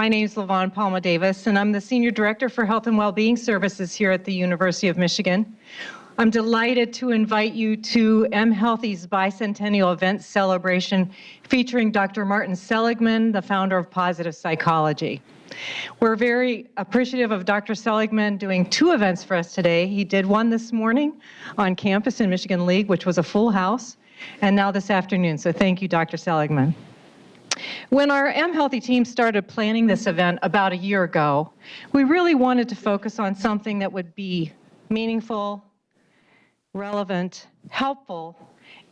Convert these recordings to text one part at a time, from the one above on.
My name is LaVon Palma Davis, and I'm the Senior Director for Health and Wellbeing Services here at the University of Michigan. I'm delighted to invite you to mHealthy's bicentennial event celebration featuring Dr. Martin Seligman, the founder of Positive Psychology. We're very appreciative of Dr. Seligman doing 2 events for us today. He did one this morning on campus in Michigan League, which was a full house, and now this afternoon. So thank you, Dr. Seligman. When our mHealthy team started planning this event about a year ago, we really wanted to focus on something that would be meaningful, relevant, helpful,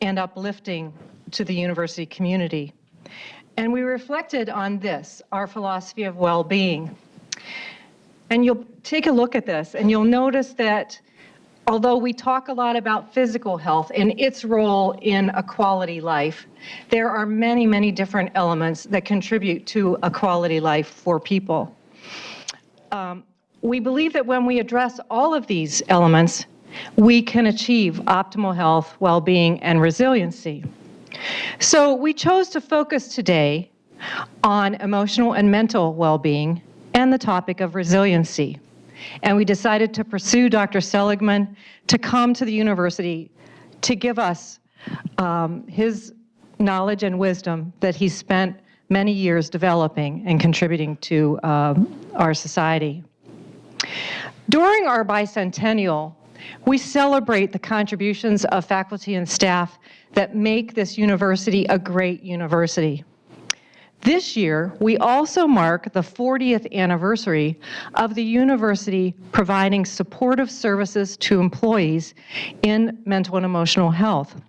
and uplifting to the university community. And we reflected on this, our philosophy of well-being. And you'll take a look at this, and you'll notice that although we talk a lot about physical health and its role in a quality life, there are many, many different elements that contribute to a quality life for people. We believe that when we address all of these elements, we can achieve optimal health, well-being, and resiliency. So we chose to focus today on emotional and mental well-being and the topic of resiliency. And we decided to pursue Dr. Seligman to come to the university to give us his knowledge and wisdom that he spent many years developing and contributing to our society. During our bicentennial, we celebrate the contributions of faculty and staff that make this university a great university. This year, we also mark the 40th anniversary of the university providing supportive services to employees in mental and emotional health.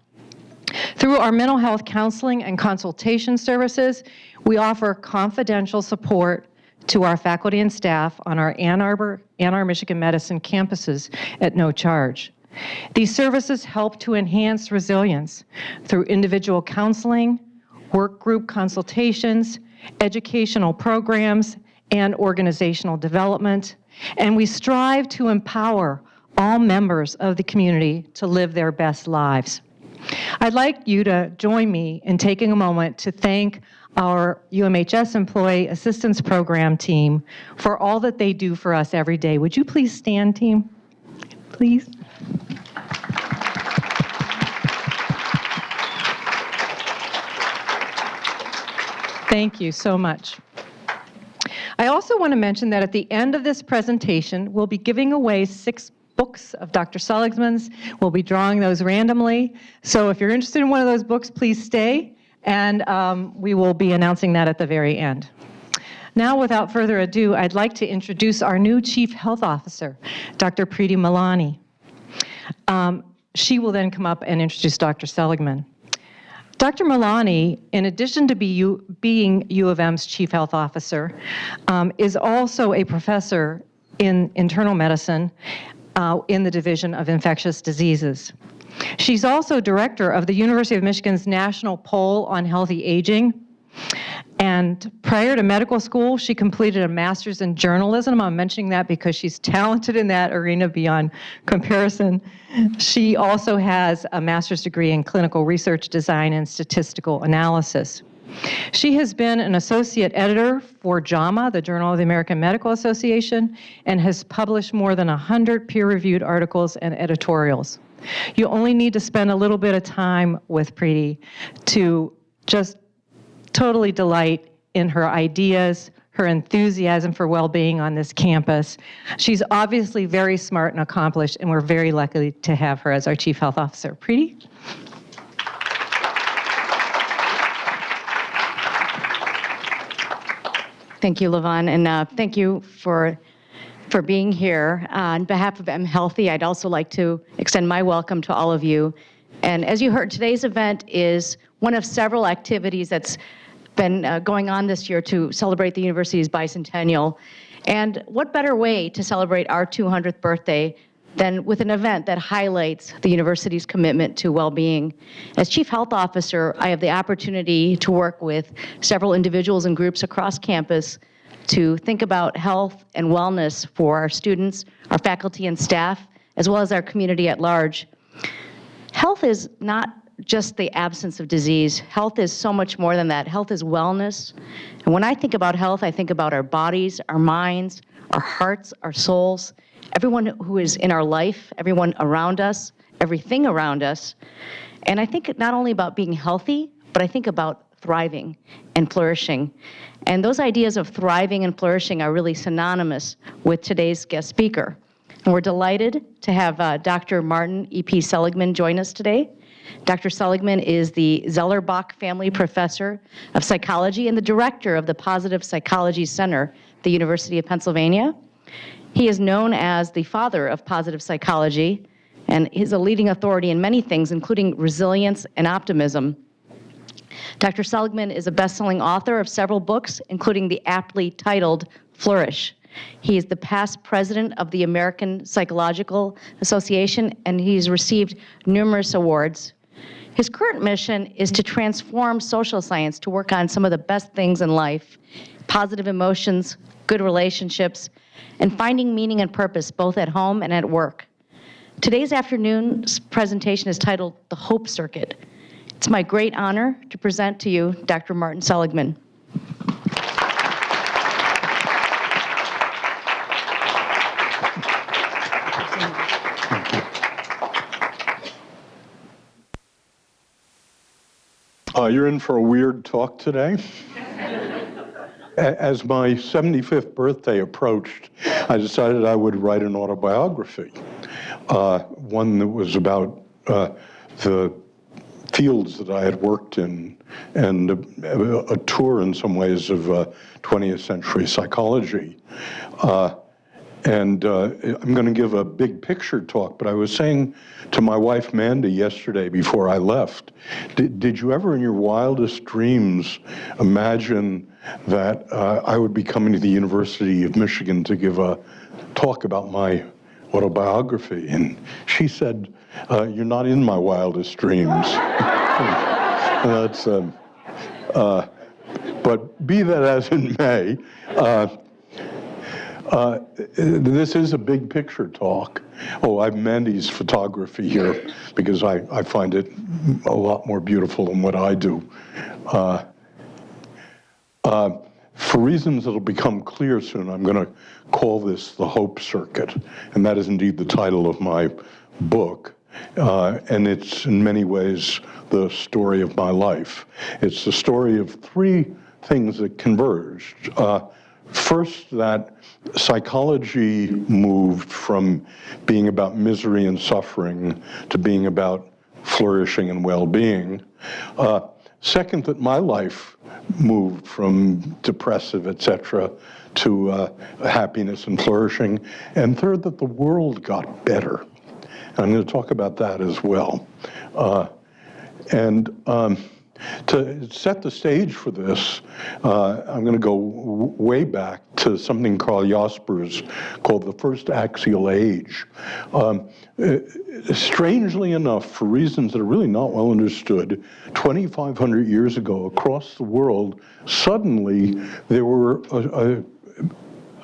Through our mental health counseling and consultation services, we offer confidential support to our faculty and staff on our Ann Arbor and our Michigan Medicine campuses at no charge. These services help to enhance resilience through individual counseling, work group consultations, educational programs, and organizational development, and we strive to empower all members of the community to live their best lives. I'd like you to join me in taking a moment to thank our UMHS Employee Assistance Program team for all that they do for us every day. Would you please stand, team? Please. Thank you so much. I also want to mention that at the end of this presentation, we'll be giving away 6 books of Dr. Seligman's. We'll be drawing those randomly. So if you're interested in one of those books, please stay, and we will be announcing that at the very end. Now, without further ado, I'd like to introduce our new Chief Health Officer, Dr. Preeti Malani. She will then come up and introduce Dr. Seligman. Dr. Malani, in addition to being U of M's Chief Health Officer, is also a professor in internal medicine in the Division of Infectious Diseases. She's also director of the University of Michigan's National Poll on Healthy Aging. And prior to medical school, she completed a master's in journalism. I'm mentioning that because she's talented in that arena beyond comparison. She also has a master's degree in clinical research design and statistical analysis. She has been an associate editor for JAMA, the Journal of the American Medical Association, and has published more than 100 peer-reviewed articles and editorials. You only need to spend a little bit of time with Preeti to just totally delight in her ideas, her enthusiasm for well-being on this campus. She's obviously very smart and accomplished, and we're very lucky to have her as our Chief Health Officer. Preeti? Thank you, LaVon, and thank you for being here. On behalf of mHealthy, I'd also like to extend my welcome to all of you. And as you heard, today's event is one of several activities that's been going on this year to celebrate the university's bicentennial. And what better way to celebrate our 200th birthday than with an event that highlights the university's commitment to well-being. As Chief Health Officer, I have the opportunity to work with several individuals and groups across campus to think about health and wellness for our students, our faculty and staff, as well as our community at large. Health is not just the absence of disease. Health is so much more than that. Health is wellness. And when I think about health, I think about our bodies, our minds, our hearts, our souls, everyone who is in our life, everyone around us, everything around us. And I think not only about being healthy, but I think about thriving and flourishing. And those ideas of thriving and flourishing are really synonymous with today's guest speaker. And we're delighted to have Dr. Martin E.P. Seligman join us today. Dr. Seligman is the Zellerbach Family Professor of Psychology and the Director of the Positive Psychology Center at the University of Pennsylvania. He is known as the father of positive psychology, and is a leading authority in many things, including resilience and optimism. Dr. Seligman is a best-selling author of several books, including the aptly titled Flourish. He is the past president of the American Psychological Association, and he's received numerous awards. His current mission is to transform social science to work on some of the best things in life: positive emotions, good relationships, and finding meaning and purpose both at home and at work. Today's afternoon's presentation is titled The Hope Circuit. It's my great honor to present to you Dr. Martin Seligman. You're in for a weird talk today. As my 75th birthday approached, I decided I would write an autobiography, one that was about the fields that I had worked in, and a tour in some ways of 20th century psychology. And I'm going to give a big picture talk, but I was saying to my wife Mandy yesterday before I left, did you ever in your wildest dreams imagine that I would be coming to the University of Michigan to give a talk about my autobiography? And she said, you're not in my wildest dreams. That's, but be that as it may, this is a big picture talk. Oh, I have Mandy's photography here because I find it a lot more beautiful than what I do. For reasons that'll become clear soon, I'm going to call this the Hope Circuit, and that is indeed the title of my book. And it's in many ways the story of my life. It's the story of three things that converged. First, that psychology moved from being about misery and suffering to being about flourishing and well-being. Second, that my life moved from depressive, etc., to happiness and flourishing. And third, that the world got better. And I'm going to talk about that as well. To set the stage for this, I'm going to go way back to something Carl Jaspers called the first axial age. Strangely enough, for reasons that are really not well understood, 2,500 years ago across the world, suddenly there were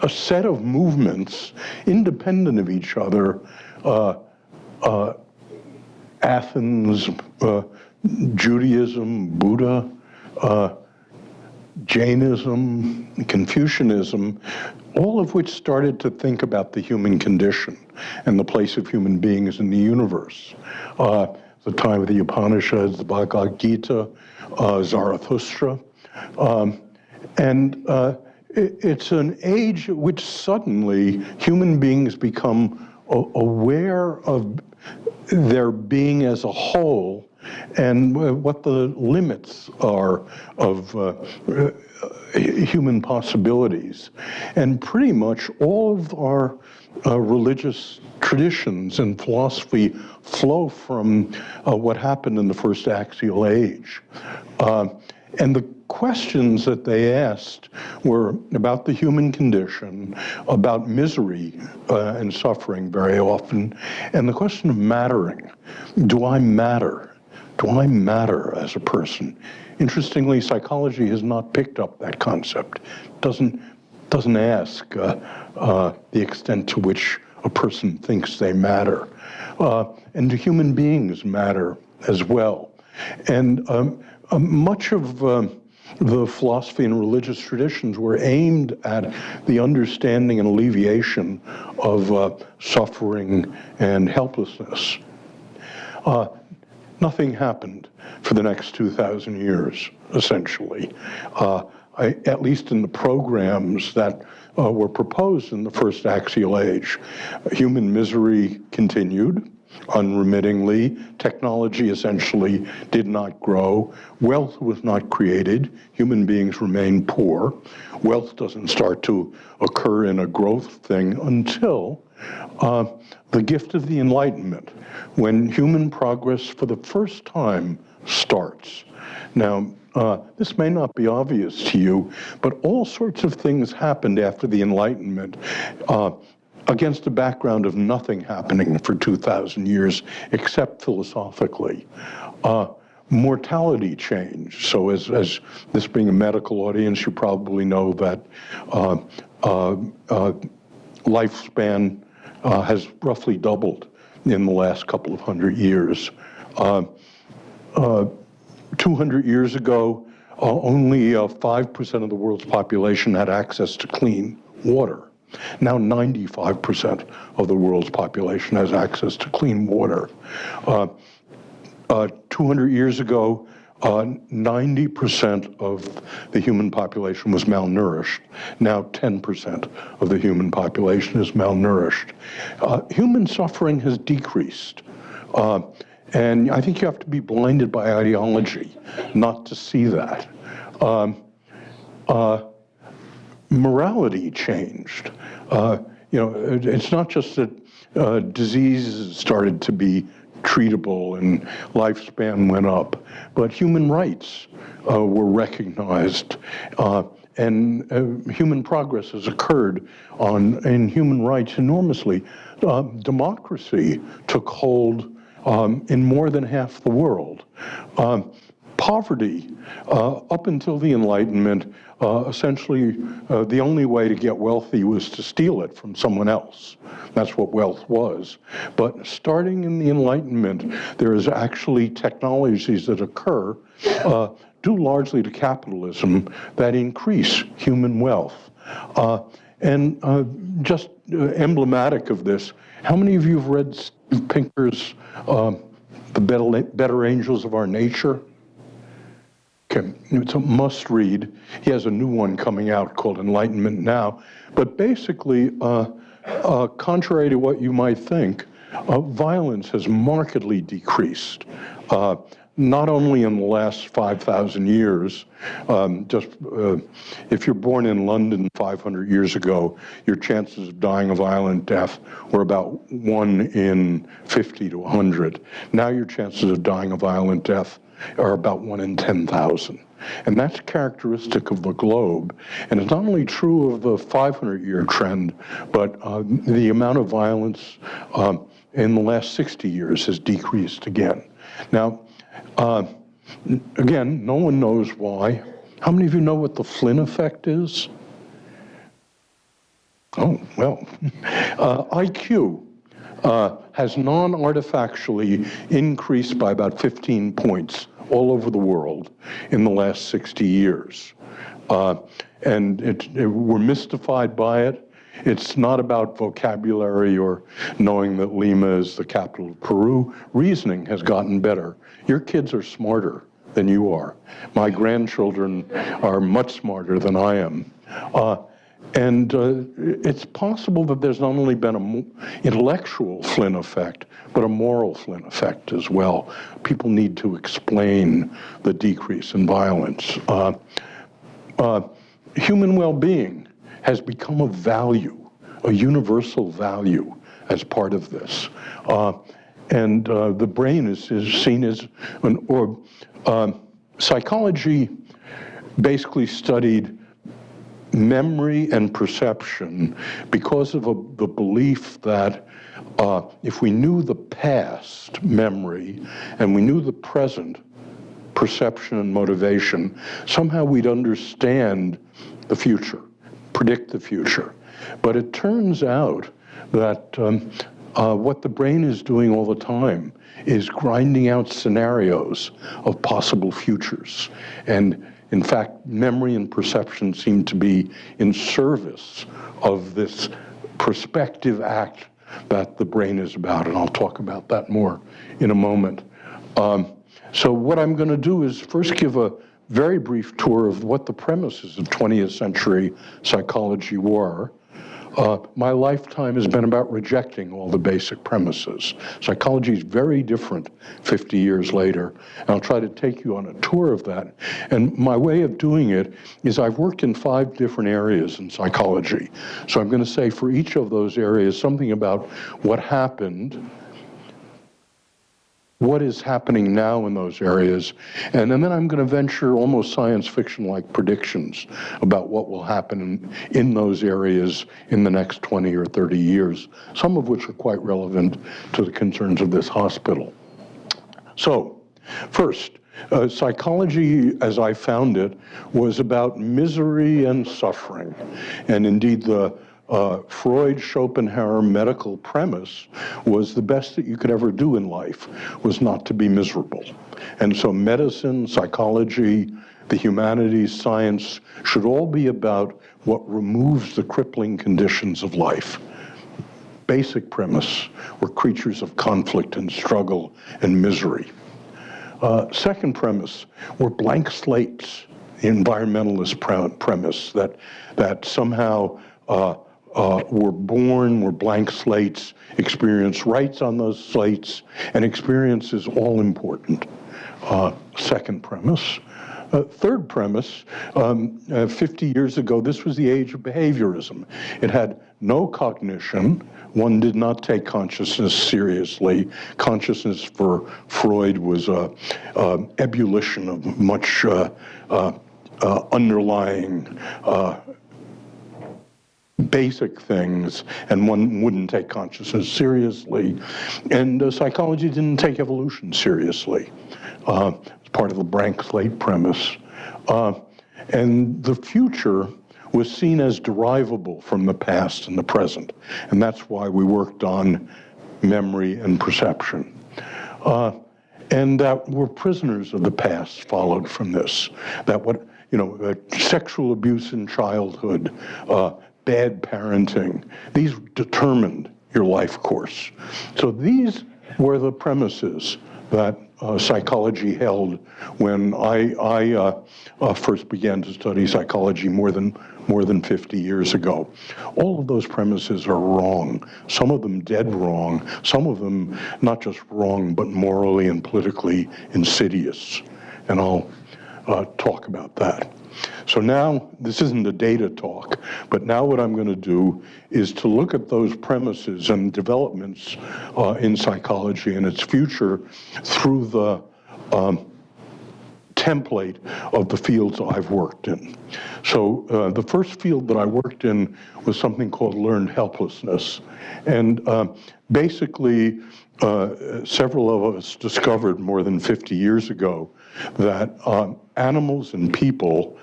a set of movements independent of each other. Athens, Judaism, Buddha, Jainism, Confucianism, all of which started to think about the human condition and the place of human beings in the universe. The time of the Upanishads, the Bhagavad Gita, Zarathustra. It's an age at which suddenly human beings become aware of their being as a whole and what the limits are of human possibilities. And pretty much all of our religious traditions and philosophy flow from what happened in the first axial age. And the questions that they asked were about the human condition, about misery and suffering very often, and the question of mattering. Do I matter? Do I matter as a person? Interestingly, psychology has not picked up that concept. Doesn't ask the extent to which a person thinks they matter. And do human beings matter as well? And much of the philosophy and religious traditions were aimed at the understanding and alleviation of suffering and helplessness. Nothing happened for the next 2,000 years, essentially. At least in the programs that were proposed in the first axial age. Human misery continued unremittingly. Technology essentially did not grow. Wealth was not created. Human beings remained poor. Wealth doesn't start to occur in a growth thing until the gift of the Enlightenment, when human progress for the first time starts. Now, this may not be obvious to you, but all sorts of things happened after the Enlightenment against a background of nothing happening for 2,000 years, except philosophically. Mortality changed. So as this being a medical audience, you probably know that lifespan has roughly doubled in the last couple of hundred years. 200 years ago, only 5% of the world's population had access to clean water. Now 95% of the world's population has access to clean water. 200 years ago, 90% of the human population was malnourished. Now 10% of the human population is malnourished. Human suffering has decreased. And I think you have to be blinded by ideology not to see that. Morality changed. It's not just that diseases started to be treatable and lifespan went up, but human rights were recognized, and human progress has occurred in human rights enormously. Democracy took hold in more than half the world. Poverty, up until the Enlightenment, essentially the only way to get wealthy was to steal it from someone else. That's what wealth was. But starting in the Enlightenment, there is actually technologies that occur, due largely to capitalism, that increase human wealth. And just emblematic of this, how many of you have read Steve Pinker's The Better Angels of Our Nature? Okay, it's a must read. He has a new one coming out called Enlightenment Now. But basically, contrary to what you might think, violence has markedly decreased. Not only in the last 5,000 years, if you're born in London 500 years ago, your chances of dying a violent death were about 1 in 50 to 100. Now your chances of dying a violent death are about 1 in 10,000. And that's characteristic of the globe. And it's not only true of the 500-year trend, but the amount of violence in the last 60 years has decreased again. Now, again, no one knows why. How many of you know what the Flynn effect is? Oh, well, IQ has non-artifactually increased by about 15 points all over the world in the last 60 years. And we're mystified by it. It's not about vocabulary or knowing that Lima is the capital of Peru. Reasoning has gotten better. Your kids are smarter than you are. My grandchildren are much smarter than I am. And it's possible that there's not only been an intellectual Flynn effect, but a moral Flynn effect as well. People need to explain the decrease in violence. Human well-being has become a value, a universal value as part of this. And the brain is seen as psychology basically studied memory and perception because of the belief that if we knew the past memory and we knew the present perception and motivation, somehow we'd understand the future, predict the future. But it turns out that what the brain is doing all the time is grinding out scenarios of possible futures. And in fact, memory and perception seem to be in service of this perspective act that the brain is about, and I'll talk about that more in a moment. So what I'm going to do is first give a very brief tour of what the premises of 20th century psychology were. My lifetime has been about rejecting all the basic premises. Psychology is very different 50 years later, and I'll try to take you on a tour of that. And my way of doing it is I've worked in 5 different areas in psychology. So I'm going to say for each of those areas something about what happened, what is happening now in those areas, and then I'm going to venture almost science fiction-like predictions about what will happen in those areas in the next 20 or 30 years, some of which are quite relevant to the concerns of this hospital. So, first, psychology, as I found it, was about misery and suffering, and indeed the Freud-Schopenhauer medical premise was the best that you could ever do in life was not to be miserable. And so medicine, psychology, the humanities, science should all be about what removes the crippling conditions of life. Basic premise, we're creatures of conflict and struggle and misery. Second premise, we're blank slates, the environmentalist premise that somehow we're born, we're blank slates, experience writes on those slates, and experience is all important. Second premise. Third premise, 50 years ago, this was the age of behaviorism. It had no cognition. One did not take consciousness seriously. Consciousness for Freud was an ebullition of much underlying basic things, and one wouldn't take consciousness seriously. And psychology didn't take evolution seriously. It's part of the blank slate premise. And the future was seen as derivable from the past and the present. And that's why we worked on memory and perception. And that we're prisoners of the past followed from this. That what, sexual abuse in childhood, bad parenting, these determined your life course. So these were the premises that psychology held when I first began to study psychology more than 50 years ago. All of those premises are wrong. Some of them dead wrong. Some of them not just wrong, but morally and politically insidious. And I'll talk about that. So now, this isn't a data talk, but now what I'm going to do is to look at those premises and developments in psychology and its future through the template of the fields I've worked in. So the first field that I worked in was something called learned helplessness. And basically, several of us discovered more than 50 years ago that animals and people,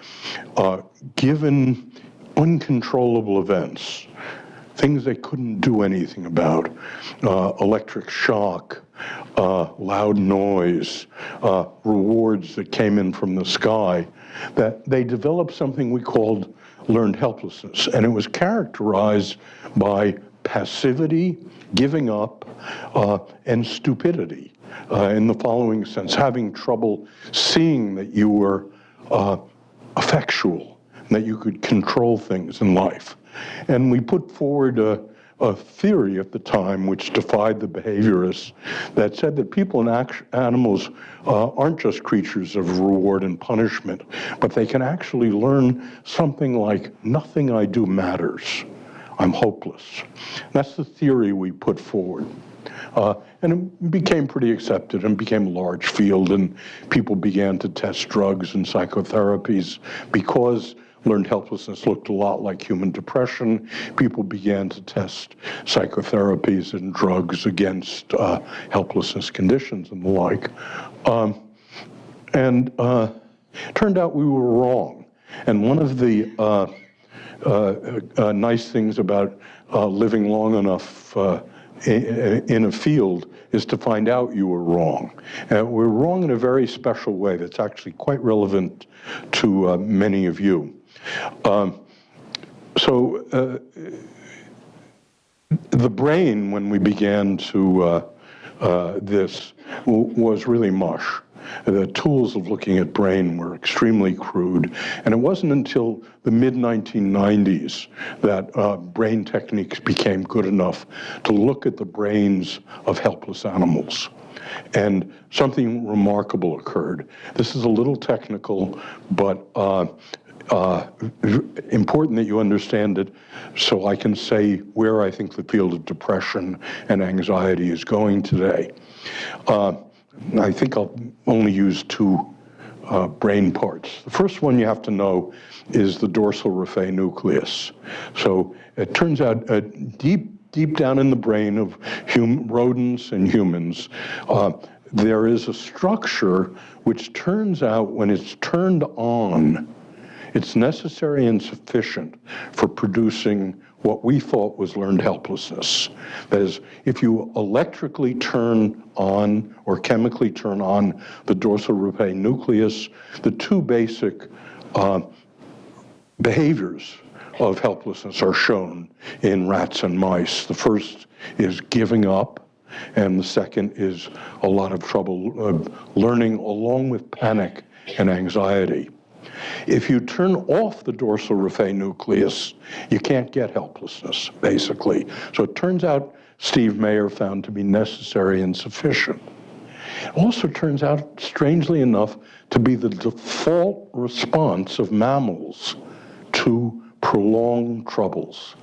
given uncontrollable events, things they couldn't do anything about, electric shock, loud noise, rewards that came in from the sky, that they developed something we called learned helplessness. And it was characterized by passivity, giving up, and stupidity. In the following sense, having trouble seeing that you were effectual, that you could control things in life. And we put forward a theory at the time which defied the behaviorists that said that people and animals aren't just creatures of reward and punishment, but they can actually learn something like, nothing I do matters. I'm hopeless. That's the theory we put forward. And it became pretty accepted and became a large field, and people began to test drugs and psychotherapies because learned helplessness looked a lot like human depression. People began to test psychotherapies and drugs against helplessness conditions and the like. Turned out we were wrong. And one of the nice things about living long enough in a field is to find out you were wrong. And we're wrong in a very special way that's actually quite relevant to many of you. The brain, when we began to this, was really mush. The tools of looking at brain were extremely crude, and it wasn't until the mid-1990s that brain techniques became good enough to look at the brains of helpless animals. And something remarkable occurred. This is a little technical, but important that you understand it so I can say where I think the field of depression and anxiety is going today. I think I'll only use two brain parts. The first one you have to know is the dorsal raphe nucleus. So it turns out deep down in the brain of rodents and humans, there is a structure which turns out when it's turned on, it's necessary and sufficient for producing what we thought was learned helplessness. That is, if you electrically turn on or chemically turn on the dorsal raphe nucleus, the two basic behaviors of helplessness are shown in rats and mice. The first is giving up, and the second is a lot of trouble learning along with panic and anxiety. If you turn off the dorsal raphe nucleus, you can't get helplessness, basically. So it turns out Steve Mayer found to be necessary and sufficient. It also turns out, strangely enough, to be the default response of mammals to prolonged troubles.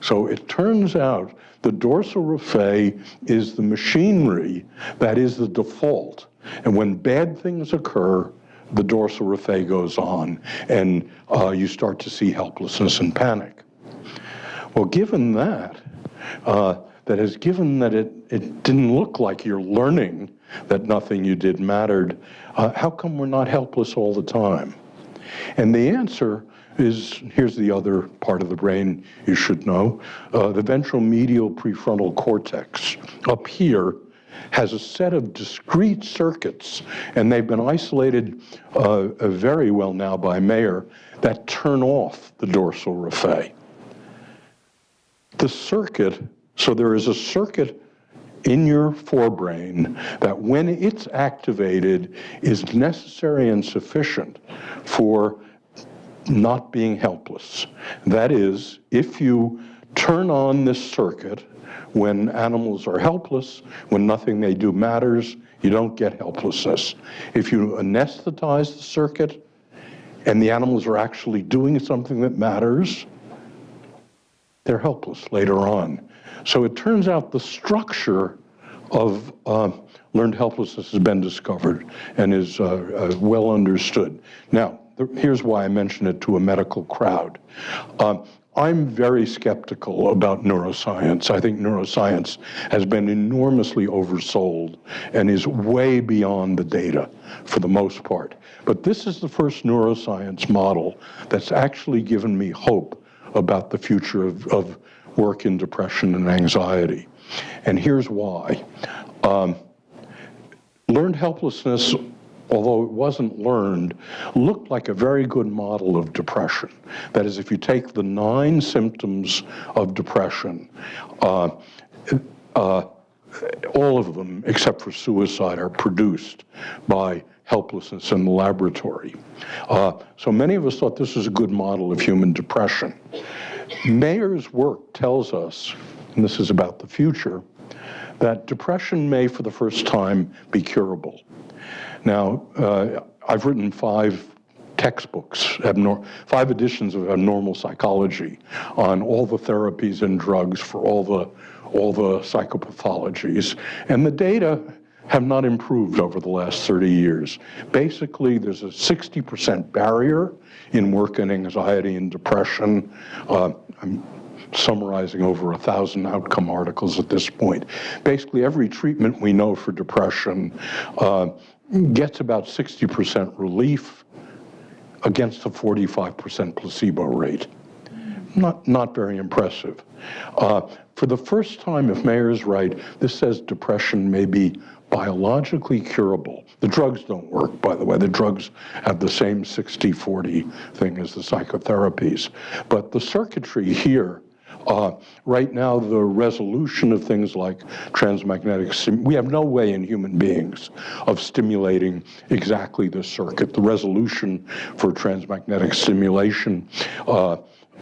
So it turns out the dorsal raphe is the machinery that is the default. And when bad things occur, the dorsal raphe goes on, and you start to see helplessness and panic. Well, given that, given that it didn't look like you're learning that nothing you did mattered, how come we're not helpless all the time? And the answer is, here's the other part of the brain you should know. The ventral medial prefrontal cortex up here has a set of discrete circuits, and they've been isolated very well now by Mayer, that turn off the dorsal raphe. The circuit, so there is a circuit in your forebrain that when it's activated is necessary and sufficient for not being helpless. That is, if you turn on this circuit when animals are helpless, when nothing they do matters, you don't get helplessness. If you anesthetize the circuit and the animals are actually doing something that matters, they're helpless later on. So it turns out the structure of learned helplessness has been discovered and is well understood. Now, here's why I mention it to a medical crowd. I'm very skeptical about neuroscience. I think neuroscience has been enormously oversold and is way beyond the data for the most part. But this is the first neuroscience model that's actually given me hope about the future of work in depression and anxiety. And here's why. Learned helplessness, although it wasn't learned, looked like a very good model of depression. That is, if you take the 9 symptoms of depression, all of them, except for suicide, are produced by helplessness in the laboratory. So many of us thought this was a good model of human depression. Mayer's work tells us, and this is about the future, that depression may, for the first time, be curable. Now, I've written 5 textbooks, 5 editions of Abnormal Psychology on all the therapies and drugs for all the psychopathologies, and the data have not improved over the last 30 years. Basically, there's a 60% barrier in work and anxiety and depression. I'm summarizing over 1,000 outcome articles at this point. Basically, every treatment we know for depression gets about 60% relief against a 45% placebo rate. not very impressive. For the first time, if Mayer's right, this says depression may be biologically curable. The drugs don't work, by the way. The drugs have the same 60-40 thing as the psychotherapies. But the circuitry here, right now, the resolution of things like we have no way in human beings of stimulating exactly the circuit. The resolution for transmagnetic stimulation,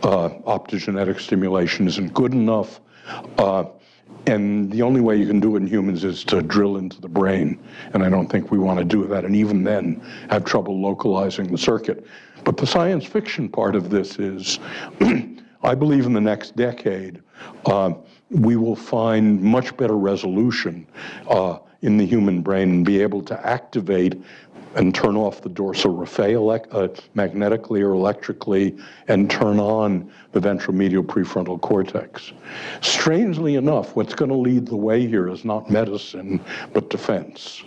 optogenetic stimulation isn't good enough. And the only way you can do it in humans is to drill into the brain. And I don't think we want to do that, and even then have trouble localizing the circuit. But the science fiction part of this is, I believe in the next decade, we will find much better resolution in the human brain and be able to activate and turn off the dorsal raphe magnetically or electrically, and turn on the ventromedial prefrontal cortex. Strangely enough, what's going to lead the way here is not medicine, but defense.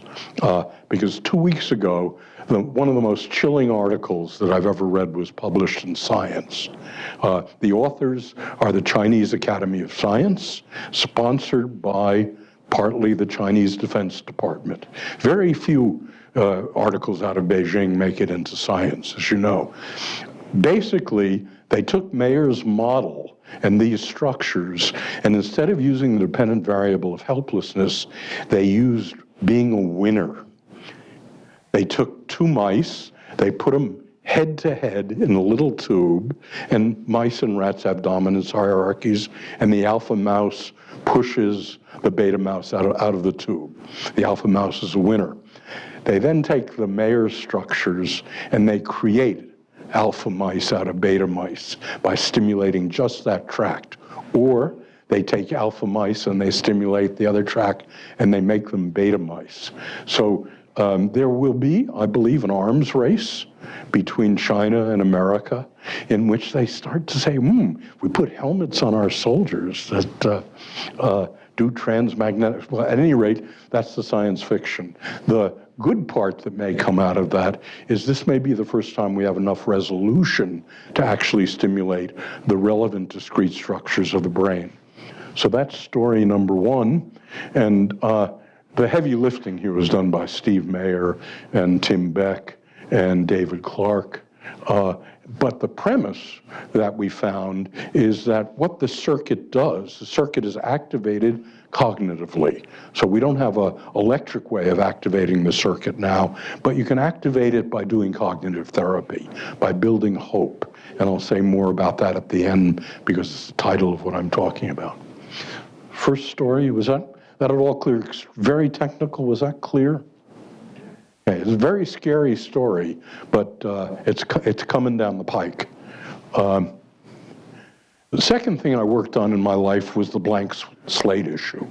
Because 2 weeks ago, one of the most chilling articles that I've ever read was published in Science. The authors are the Chinese Academy of Science, sponsored by partly the Chinese Defense Department. Very few articles out of Beijing make it into Science, as you know. Basically, they took Mayer's model and these structures, and instead of using the dependent variable of helplessness, they used being a winner. They took 2 mice, they put them head to head in a little tube, and mice and rats have dominance hierarchies, and the alpha mouse pushes the beta mouse out of the tube. The alpha mouse is a winner. They then take the Mayer structures and they create alpha mice out of beta mice by stimulating just that tract. Or they take alpha mice and they stimulate the other tract and they make them beta mice. So there will be, I believe, an arms race between China and America in which they start to say, we put helmets on our soldiers that do transmagnetic. Well, at any rate, that's the science fiction. The good part that may come out of that is this may be the first time we have enough resolution to actually stimulate the relevant discrete structures of the brain. So that's story number 1. And the heavy lifting here was done by Steve Mayer and Tim Beck and David Clark. But the premise that we found is that what the circuit does, the circuit is activated cognitively. So we don't have an electric way of activating the circuit now, but you can activate it by doing cognitive therapy, by building hope. And I'll say more about that at the end because it's the title of what I'm talking about. First story, was that at all clear? It's very technical, was that clear? Okay, it's a very scary story, but it's coming down the pike. The second thing I worked on in my life was the blank slate issue,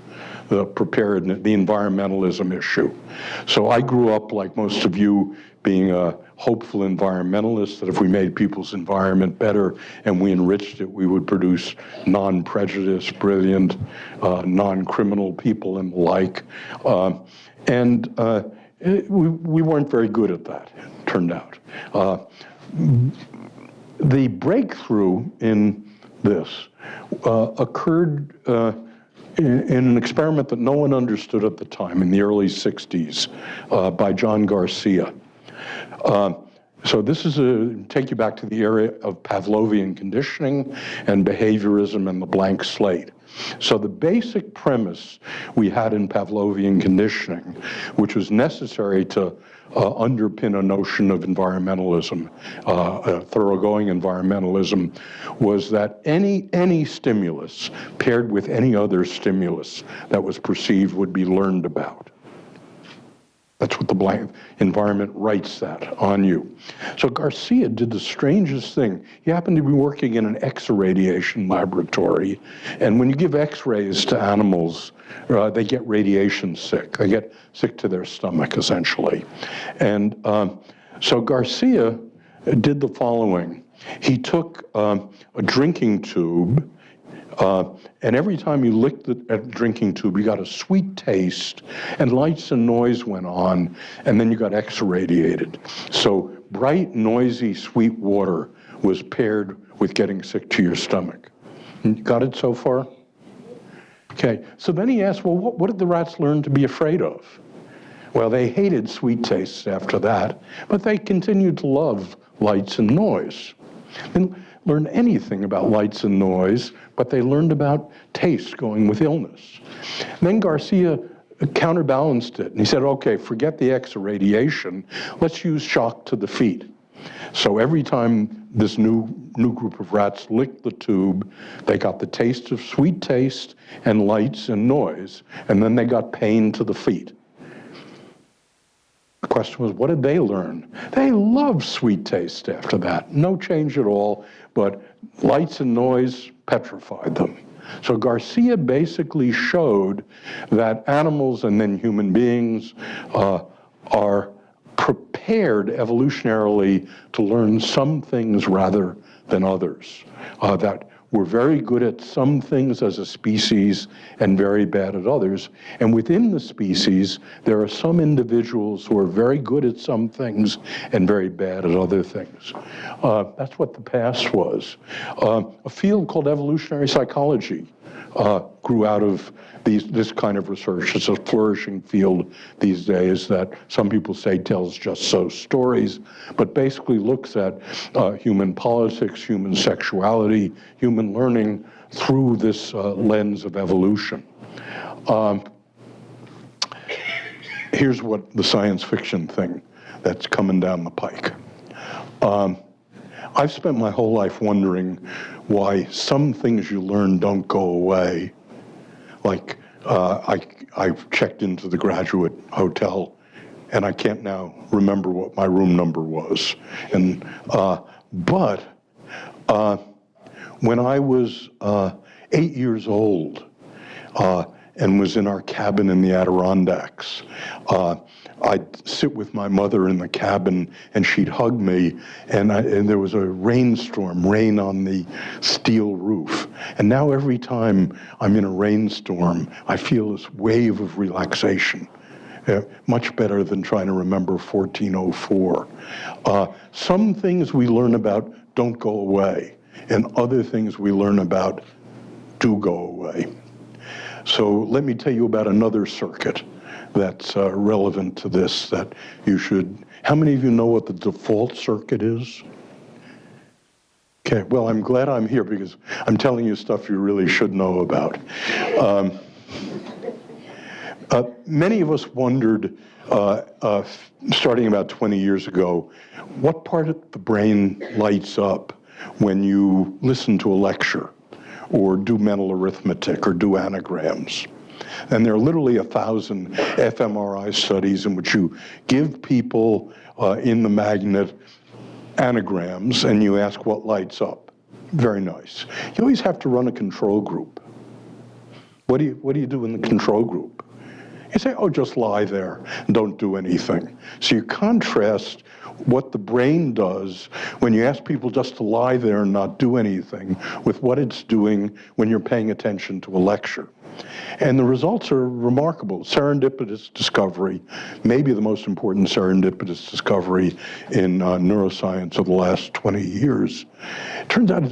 the preparedness, the environmentalism issue. So I grew up, like most of you, being a hopeful environmentalist, that if we made people's environment better and we enriched it, we would produce non-prejudiced, brilliant, non-criminal people and the like. We weren't very good at that, it turned out. The breakthrough in this occurred in an experiment that no one understood at the time, in the early 60s, by John Garcia. So this is take you back to the area of Pavlovian conditioning and behaviorism and the blank slate. So the basic premise we had in Pavlovian conditioning, which was necessary to underpin a notion of environmentalism, thoroughgoing environmentalism, was that any stimulus paired with any other stimulus that was perceived would be learned about. That's what the blank environment writes that on you. So Garcia did the strangest thing. He happened to be working in an X-radiation laboratory, and when you give X-rays to animals, they get radiation sick. They get sick to their stomach, essentially. And so Garcia did the following. He took a drinking tube, and every time you licked the drinking tube, you got a sweet taste, and lights and noise went on, and then you got X-radiated. So bright, noisy, sweet water was paired with getting sick to your stomach. Got it so far? Okay, so then he asked, well, what did the rats learn to be afraid of? Well, they hated sweet tastes after that, but they continued to love lights and noise. They didn't learn anything about lights and noise, but they learned about taste going with illness. And then Garcia counterbalanced it, and he said, okay, forget the X radiation, let's use shock to the feet. So every time this new group of rats licked the tube, they got the taste of sweet taste and lights and noise, and then they got pain to the feet. The question was, what did they learn? They loved sweet taste after that. No change at all, but lights and noise petrified them. So Garcia basically showed that animals and then human beings are prepared evolutionarily to learn some things rather than others, that we're very good at some things as a species and very bad at others. And within the species, there are some individuals who are very good at some things and very bad at other things. That's what the past was. A field called evolutionary psychology grew out of this kind of research. It's a flourishing field these days that some people say tells just so stories, but basically looks at human politics, human sexuality, human learning through this lens of evolution. Here's what the science fiction thing that's coming down the pike. I've spent my whole life wondering why some things you learn don't go away. Like, I've checked into the Graduate Hotel, and I can't now remember what my room number was. And but when I was 8 years old and was in our cabin in the Adirondacks, I'd sit with my mother in the cabin, and she'd hug me, and there was a rainstorm, rain on the steel roof. And now every time I'm in a rainstorm, I feel this wave of relaxation. Much better than trying to remember 1404. Some things we learn about don't go away, and other things we learn about do go away. So let me tell you about another circuit that's relevant to this that you should. How many of you know what the default circuit is? Okay, well, I'm glad I'm here because I'm telling you stuff you really should know about. Many of us wondered, starting about 20 years ago, what part of the brain lights up when you listen to a lecture or do mental arithmetic or do anagrams. And there are literally 1,000 fMRI studies in which you give people in the magnet anagrams and you ask what lights up. Very nice. You always have to run a control group. What do you do in the control group? You say, oh, just lie there and don't do anything. So you contrast what the brain does when you ask people just to lie there and not do anything with what it's doing when you're paying attention to a lecture. And the results are remarkable. Serendipitous discovery, maybe the most important serendipitous discovery in neuroscience of the last 20 years. It turns out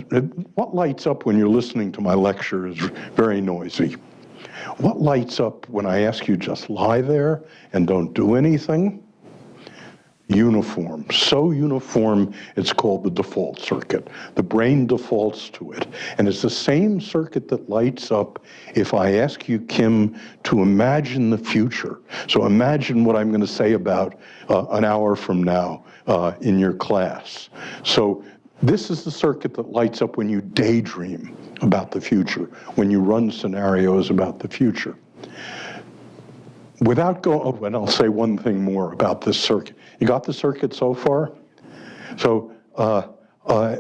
what lights up when you're listening to my lecture is very noisy. What lights up when I ask you just lie there and don't do anything? Uniform. So uniform, it's called the default circuit. The brain defaults to it. And it's the same circuit that lights up if I ask you, Kim, to imagine the future. So imagine what I'm going to say about an hour from now in your class. So this is the circuit that lights up when you daydream about the future, when you run scenarios about the future. Without going, oh, and I'll say one thing more about this circuit. You got the circuit so far? So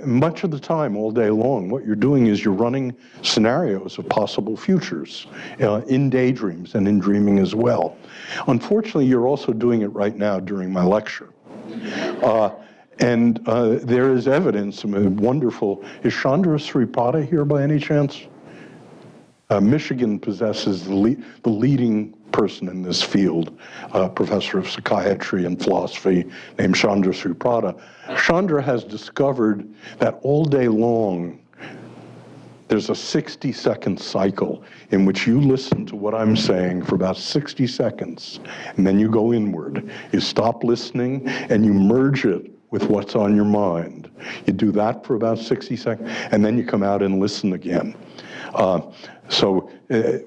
much of the time, all day long, what you're doing is you're running scenarios of possible futures in daydreams and in dreaming as well. Unfortunately, you're also doing it right now during my lecture. And there is evidence, wonderful. Is Chandra Sripada here by any chance? Michigan possesses the leading person in this field, a professor of psychiatry and philosophy named Chandra Suprata. Chandra has discovered that all day long, there's a 60-second cycle in which you listen to what I'm saying for about 60 seconds, and then you go inward. You stop listening, and you merge it with what's on your mind. You do that for about 60 seconds, and then you come out and listen again. So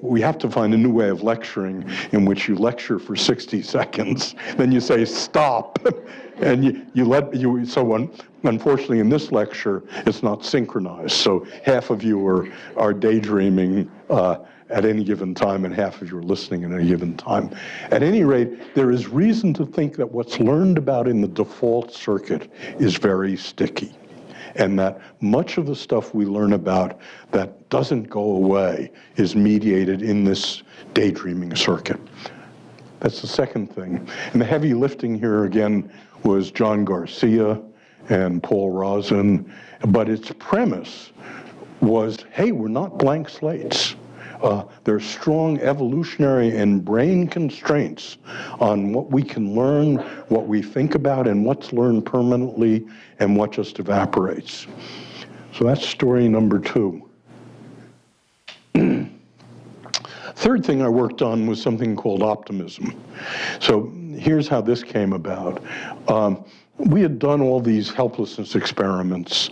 we have to find a new way of lecturing in which you lecture for 60 seconds, then you say stop, and unfortunately in this lecture, it's not synchronized. So half of you are daydreaming at any given time, and half of you are listening at any given time. At any rate, there is reason to think that what's learned about in the default circuit is very sticky, and that much of the stuff we learn about that doesn't go away is mediated in this daydreaming circuit. That's the second thing. And the heavy lifting here again was John Garcia and Paul Rozin, but its premise was, hey, we're not blank slates. There's strong evolutionary and brain constraints on what we can learn, what we think about, and what's learned permanently, and what just evaporates. So that's story number 2. Third thing I worked on was something called optimism. So here's how this came about. We had done all these helplessness experiments,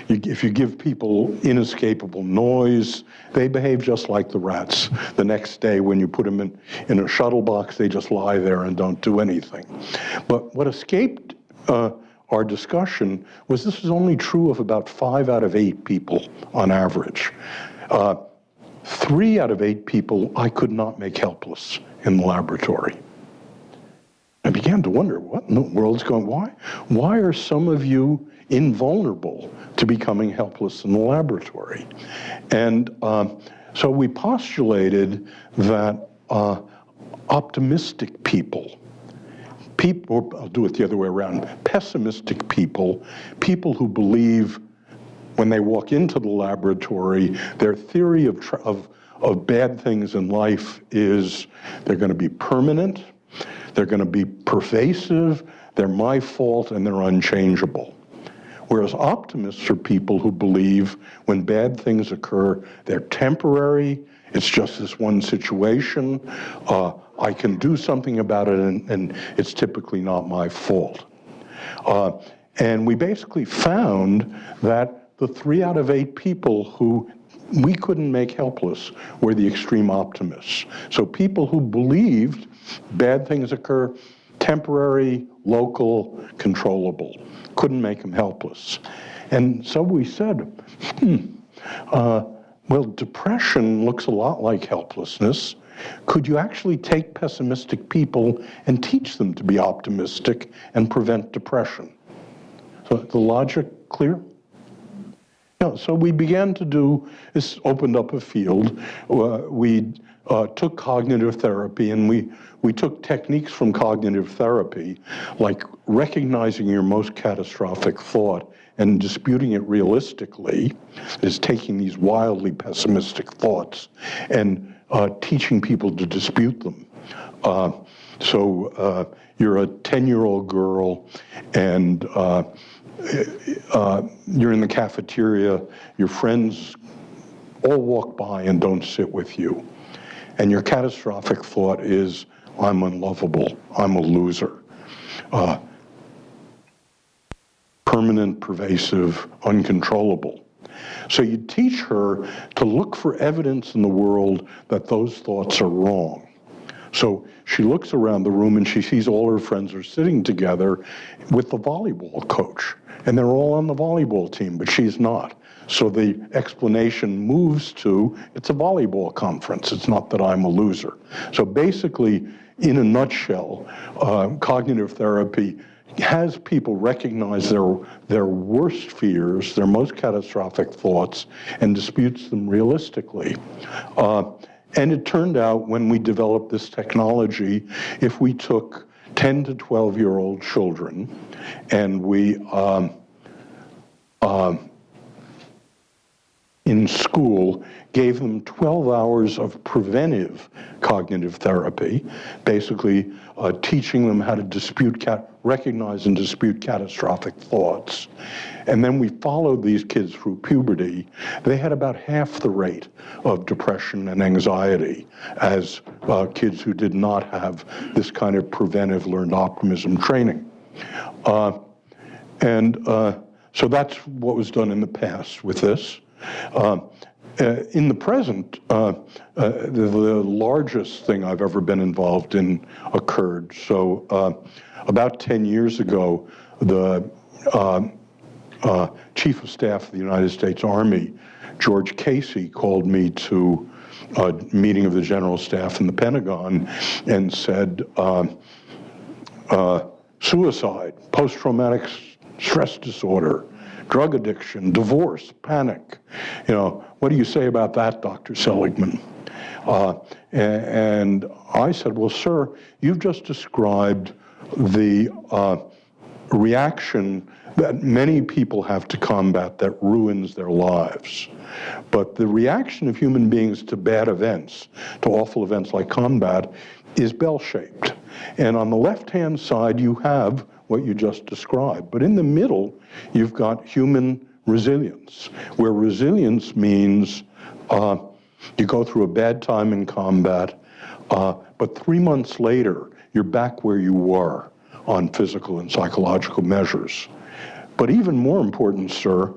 if you give people inescapable noise, they behave just like the rats. The next day when you put them in a shuttle box, they just lie there and don't do anything. But what escaped our discussion was this was only true of about 5 out of 8 people on average. 3 out of 8 people I could not make helpless in the laboratory. I began to wonder, what in the world's going on? Why are some of you invulnerable to becoming helpless in the laboratory? And so we postulated that optimistic people, or I'll do it the other way around, pessimistic people who believe when they walk into the laboratory, their theory of bad things in life is they're going to be permanent, they're going to be pervasive, they're my fault, and they're unchangeable. Whereas optimists are people who believe when bad things occur, they're temporary, it's just this one situation, I can do something about it, and it's typically not my fault. And we basically found that the 3 out of 8 people who we couldn't make helpless were the extreme optimists. So people who believed bad things occur, temporary, local, controllable, couldn't make them helpless. And so we said, well, depression looks a lot like helplessness. Could you actually take pessimistic people and teach them to be optimistic and prevent depression? So the logic clear? Yeah, so we began to do, this opened up a field. We took cognitive therapy, and we took techniques from cognitive therapy, like recognizing your most catastrophic thought and disputing it realistically, is taking these wildly pessimistic thoughts and teaching people to dispute them. So you're a 10-year-old girl, and you're in the cafeteria, your friends all walk by and don't sit with you. And your catastrophic thought is, I'm unlovable, I'm a loser. Permanent, pervasive, uncontrollable. So you teach her to look for evidence in the world that those thoughts are wrong. So she looks around the room and she sees all her friends are sitting together with the volleyball coach. And they're all on the volleyball team, but she's not. So the explanation moves to, it's a volleyball conference. It's not that I'm a loser. So basically, in a nutshell, cognitive therapy has people recognize their worst fears, their most catastrophic thoughts, and disputes them realistically. And it turned out when we developed this technology, if we took 10 to 12-year-old children in in school, gave them 12 hours of preventive cognitive therapy, basically teaching them how to recognize and dispute catastrophic thoughts. And then we followed these kids through puberty. They had about half the rate of depression and anxiety as kids who did not have this kind of preventive learned optimism training. So that's what was done in the past with this. In the present, the largest thing I've ever been involved in occurred. So about 10 years ago, the Chief of Staff of the United States Army, George Casey, called me to a meeting of the General Staff in the Pentagon and said, suicide, post-traumatic stress disorder, drug addiction, divorce, panic. What do you say about that, Dr. Seligman? And I said, well, sir, you've just described the reaction that many people have to combat that ruins their lives. But the reaction of human beings to bad events, to awful events like combat, is bell-shaped. And on the left-hand side, you have what you just described. But in the middle, you've got human resilience, where resilience means you go through a bad time in combat, but 3 months later, you're back where you were on physical and psychological measures. But even more important, sir,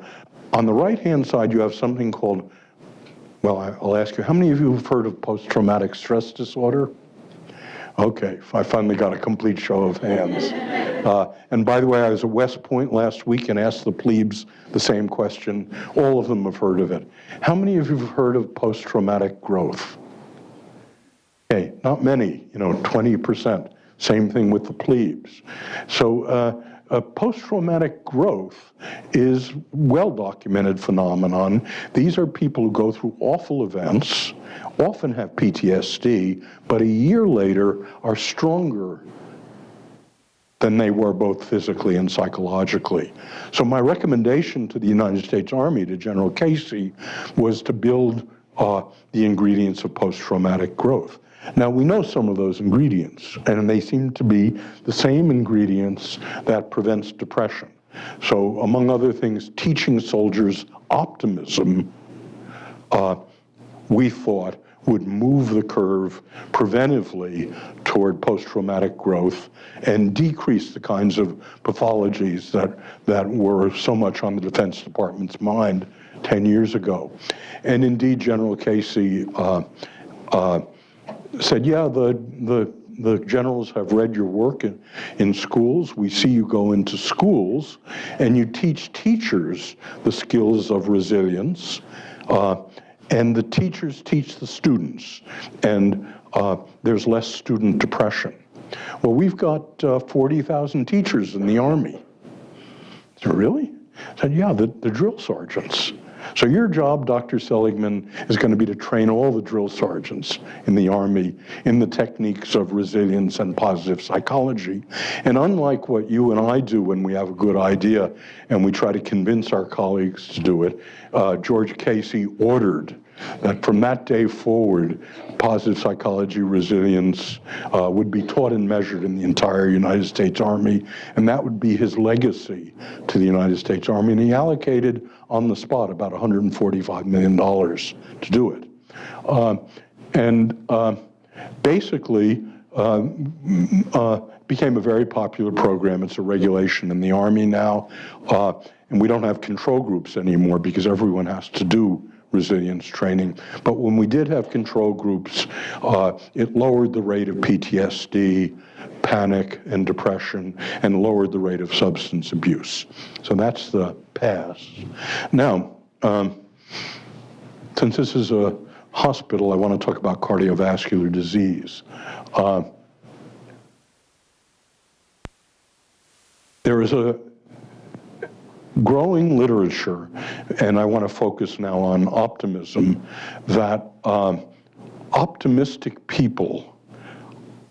on the right-hand side, you have something called, well, I'll ask you, how many of you have heard of post-traumatic stress disorder? Okay, I finally got a complete show of hands. And by the way, I was at West Point last week and asked the plebes the same question. All of them have heard of it. How many of you have heard of post-traumatic growth? Okay, not many, 20%. Same thing with the plebes. So post-traumatic growth is a well-documented phenomenon. These are people who go through awful events, often have PTSD, but a year later are stronger than they were both physically and psychologically. So my recommendation to the United States Army, to General Casey, was to build the ingredients of post-traumatic growth. Now, we know some of those ingredients, and they seem to be the same ingredients that prevents depression. So, among other things, teaching soldiers optimism, we thought, would move the curve preventively toward post-traumatic growth and decrease the kinds of pathologies that were so much on the Defense Department's mind 10 years ago. And indeed, General Casey said, yeah, the generals have read your work in schools. We see you go into schools and you teach teachers the skills of resilience, and the teachers teach the students, and there's less student depression. Well, we've got 40,000 teachers in the Army. So really? I said, yeah, the drill sergeants. So your job, Dr. Seligman, is going to be to train all the drill sergeants in the Army in the techniques of resilience and positive psychology. And unlike what you and I do when we have a good idea and we try to convince our colleagues to do it, George Casey ordered that from that day forward, positive psychology resilience would be taught and measured in the entire United States Army, and that would be his legacy to the United States Army. And he allocated on the spot about $145 million to do it. Basically became a very popular program. It's a regulation in the Army now, and we don't have control groups anymore because everyone has to do resilience training. But when we did have control groups, it lowered the rate of PTSD, panic, and depression, and lowered the rate of substance abuse. So that's the past. Now, since this is a hospital, I want to talk about cardiovascular disease. There is a growing literature, and I want to focus now on optimism, that optimistic people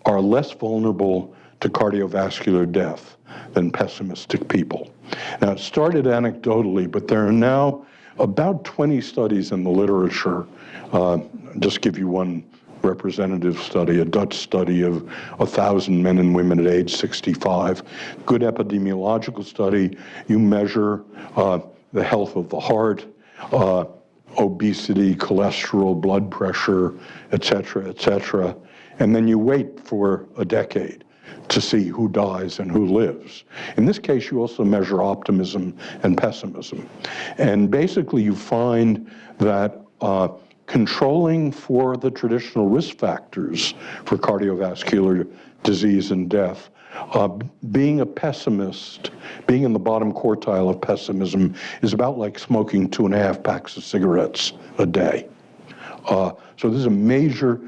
are less vulnerable to cardiovascular death than pessimistic people. Now, it started anecdotally, but there are now about 20 studies in the literature. Just give you one representative study, a Dutch study of 1,000 men and women at age 65. Good epidemiological study. You measure the health of the heart, obesity, cholesterol, blood pressure, et cetera, and then you wait for a decade to see who dies and who lives. In this case, you also measure optimism and pessimism. And basically, you find that controlling for the traditional risk factors for cardiovascular disease and death, being a pessimist, being in the bottom quartile of pessimism is about like smoking 2.5 packs of cigarettes a day. So this is a major,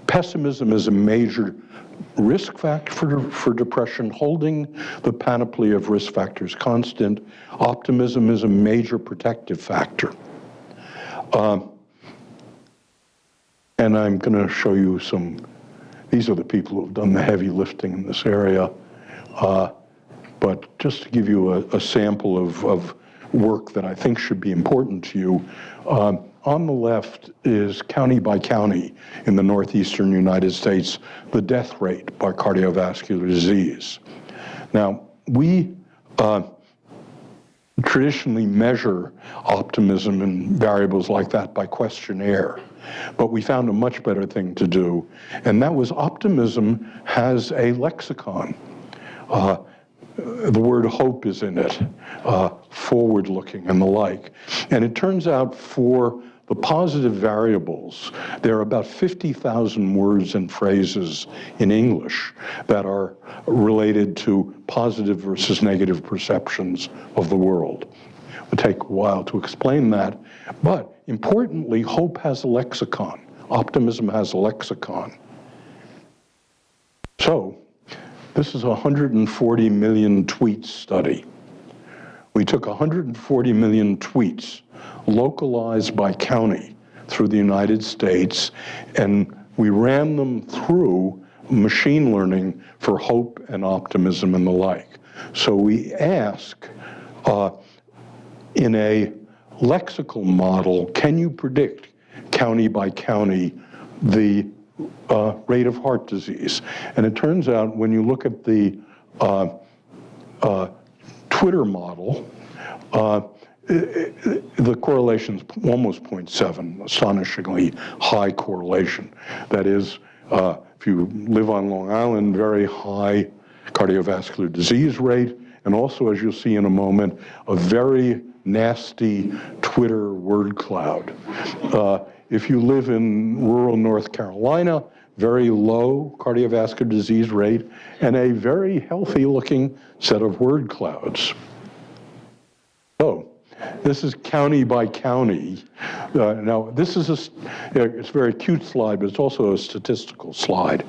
pessimism is a major risk factor for depression, holding the panoply of risk factors constant. Optimism is a major protective factor. And I'm going to show you these are the people who have done the heavy lifting in this area. But just to give you a sample of work that I think should be important to you, on the left is county by county in the northeastern United States, the death rate by cardiovascular disease. Now, we traditionally measure optimism and variables like that by questionnaire, but we found a much better thing to do, and that was optimism has a lexicon. The word hope is in it, forward-looking and the like. And it turns out for the positive variables, there are about 50,000 words and phrases in English that are related to positive versus negative perceptions of the world. It will take a while to explain that, but importantly, hope has a lexicon. Optimism has a lexicon. So, this is a 140 million tweets study. We took 140 million tweets, localized by county through the United States, and we ran them through machine learning for hope and optimism and the like. So we ask, in a lexical model, can you predict county by county the rate of heart disease? And it turns out when you look at the Twitter model, the correlation's almost 0.7, astonishingly high correlation. That is, if you live on Long Island, very high cardiovascular disease rate, and also, as you'll see in a moment, a very nasty Twitter word cloud. If you live in rural North Carolina, very low cardiovascular disease rate, and a very healthy looking set of word clouds. So, this is county by county. Now, this is it's a very cute slide, but it's also a statistical slide.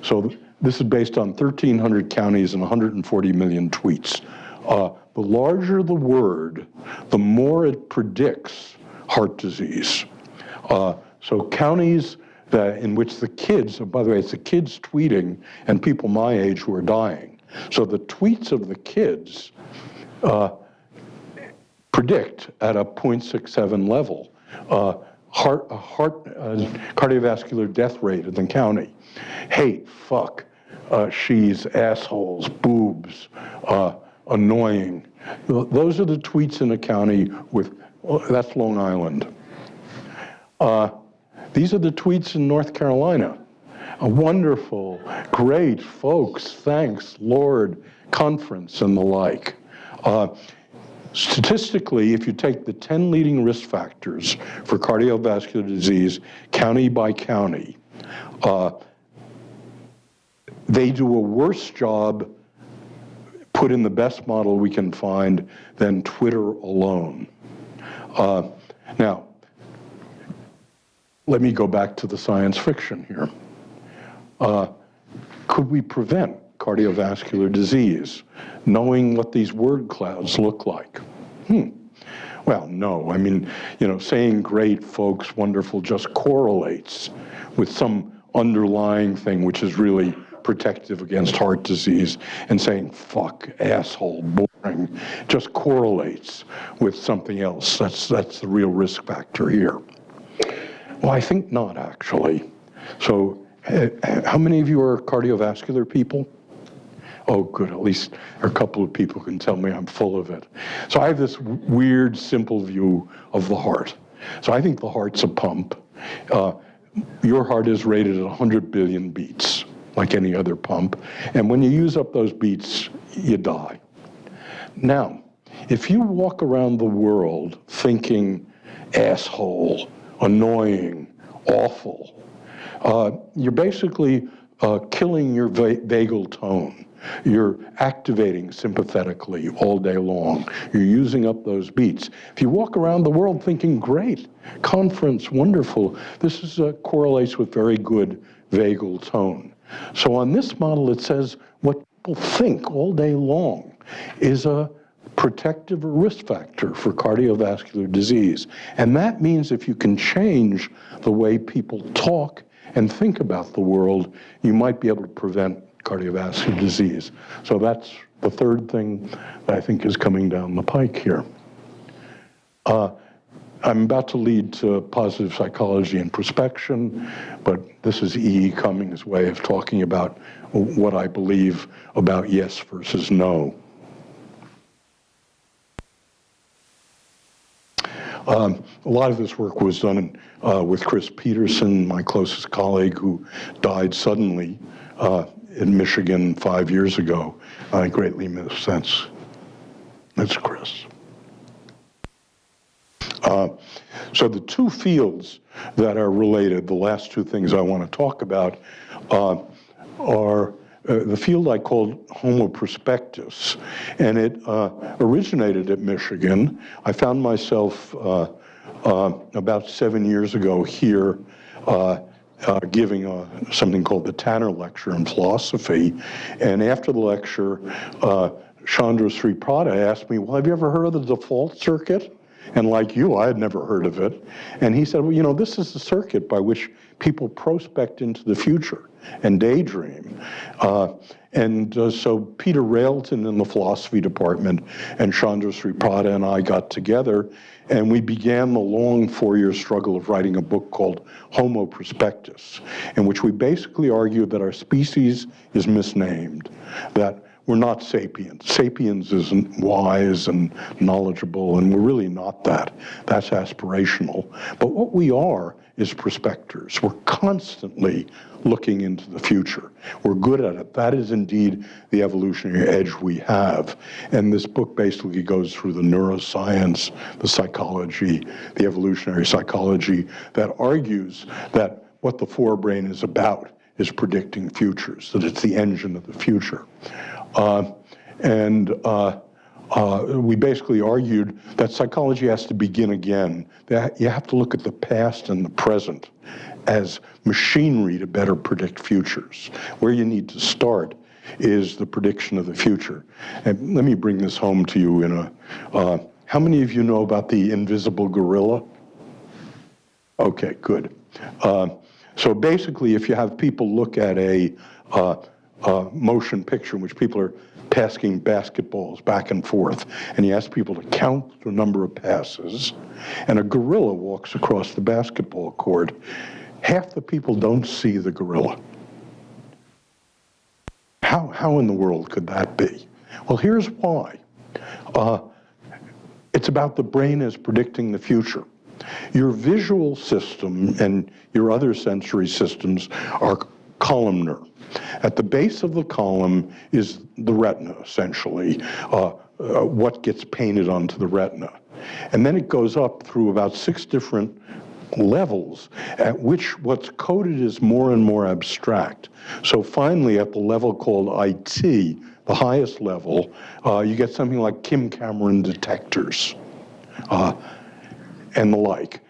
So this is based on 1,300 counties and 140 million tweets. The larger the word, the more it predicts heart disease. So counties in which the kids, by the way, it's the kids tweeting and people my age who are dying. So the tweets of the kids predict at a 0.67 level cardiovascular death rate in the county. Hate, fuck, she's, assholes, boobs, annoying. Those are the tweets in a county that's Long Island. These are the tweets in North Carolina. Wonderful, great, folks, thanks, Lord, conference, and the like. Statistically, if you take the 10 leading risk factors for cardiovascular disease, county by county, they do a worse job, put in the best model we can find, than Twitter alone. Now, let me go back to the science fiction here. Could we prevent cardiovascular disease, knowing what these word clouds look like? Well, no. I mean, saying great, folks, wonderful, just correlates with some underlying thing which is really protective against heart disease, and saying fuck, asshole, boring, suffering just correlates with something else. That's the real risk factor here. Well, I think not, actually. So how many of you are cardiovascular people? Oh, good. At least a couple of people can tell me I'm full of it. So I have this weird, simple view of the heart. So I think the heart's a pump. Your heart is rated at 100 billion beats, like any other pump. And when you use up those beats, you die. Now, if you walk around the world thinking asshole, annoying, awful, you're basically killing your vagal tone. You're activating sympathetically all day long. You're using up those beats. If you walk around the world thinking, great, conference, wonderful, this correlates with very good vagal tone. So on this model, it says what people think all day long is a protective or risk factor for cardiovascular disease. And that means if you can change the way people talk and think about the world, you might be able to prevent cardiovascular disease. So that's the third thing that I think is coming down the pike here. I'm about to lead to positive psychology and prospection, but this is E. Cummings' way of talking about what I believe about yes versus no. A lot of this work was done with Chris Peterson, my closest colleague, who died suddenly in Michigan 5 years ago. I greatly miss that's Chris. So the two fields that are related, the last two things I want to talk about, are the field I called Homo prospectus, and it originated at Michigan. I found myself about 7 years ago here giving something called the Tanner Lecture in philosophy, and after the lecture, Chandra Sriprada asked me, well, have you ever heard of the default circuit? And like you, I had never heard of it. And he said, well, you know, this is the circuit by which people prospect into the future and daydream. So Peter Railton in the philosophy department and Chandra Sriprada and I got together, and we began the long 4-year struggle of writing a book called Homo Prospectus, in which we basically argued that our species is misnamed, that we're not sapiens. Sapiens isn't wise and knowledgeable, and we're really not that. That's aspirational. But what we are is prospectors. We're constantly looking into the future. We're good at it. That is indeed the evolutionary edge we have. And this book basically goes through the neuroscience, the psychology, the evolutionary psychology that argues that what the forebrain is about is predicting futures, that it's the engine of the future. We basically argued that psychology has to begin again, that you have to look at the past and the present as machinery to better predict futures. Where you need to start is the prediction of the future. And let me bring this home to you how many of you know about the invisible gorilla? Okay, good. So basically, if you have people look at a motion picture in which people are passing basketballs back and forth, and you ask people to count the number of passes, and a gorilla walks across the basketball court, half the people don't see the gorilla. How in the world could that be? Well, here's why. It's about the brain as predicting the future. Your visual system and your other sensory systems are columnar. At the base of the column is the retina, essentially, what gets painted onto the retina. And then it goes up through about 6 different levels at which what's coded is more and more abstract. So finally, at the level called IT, the highest level, you get something like Kim Cameron detectors and the like.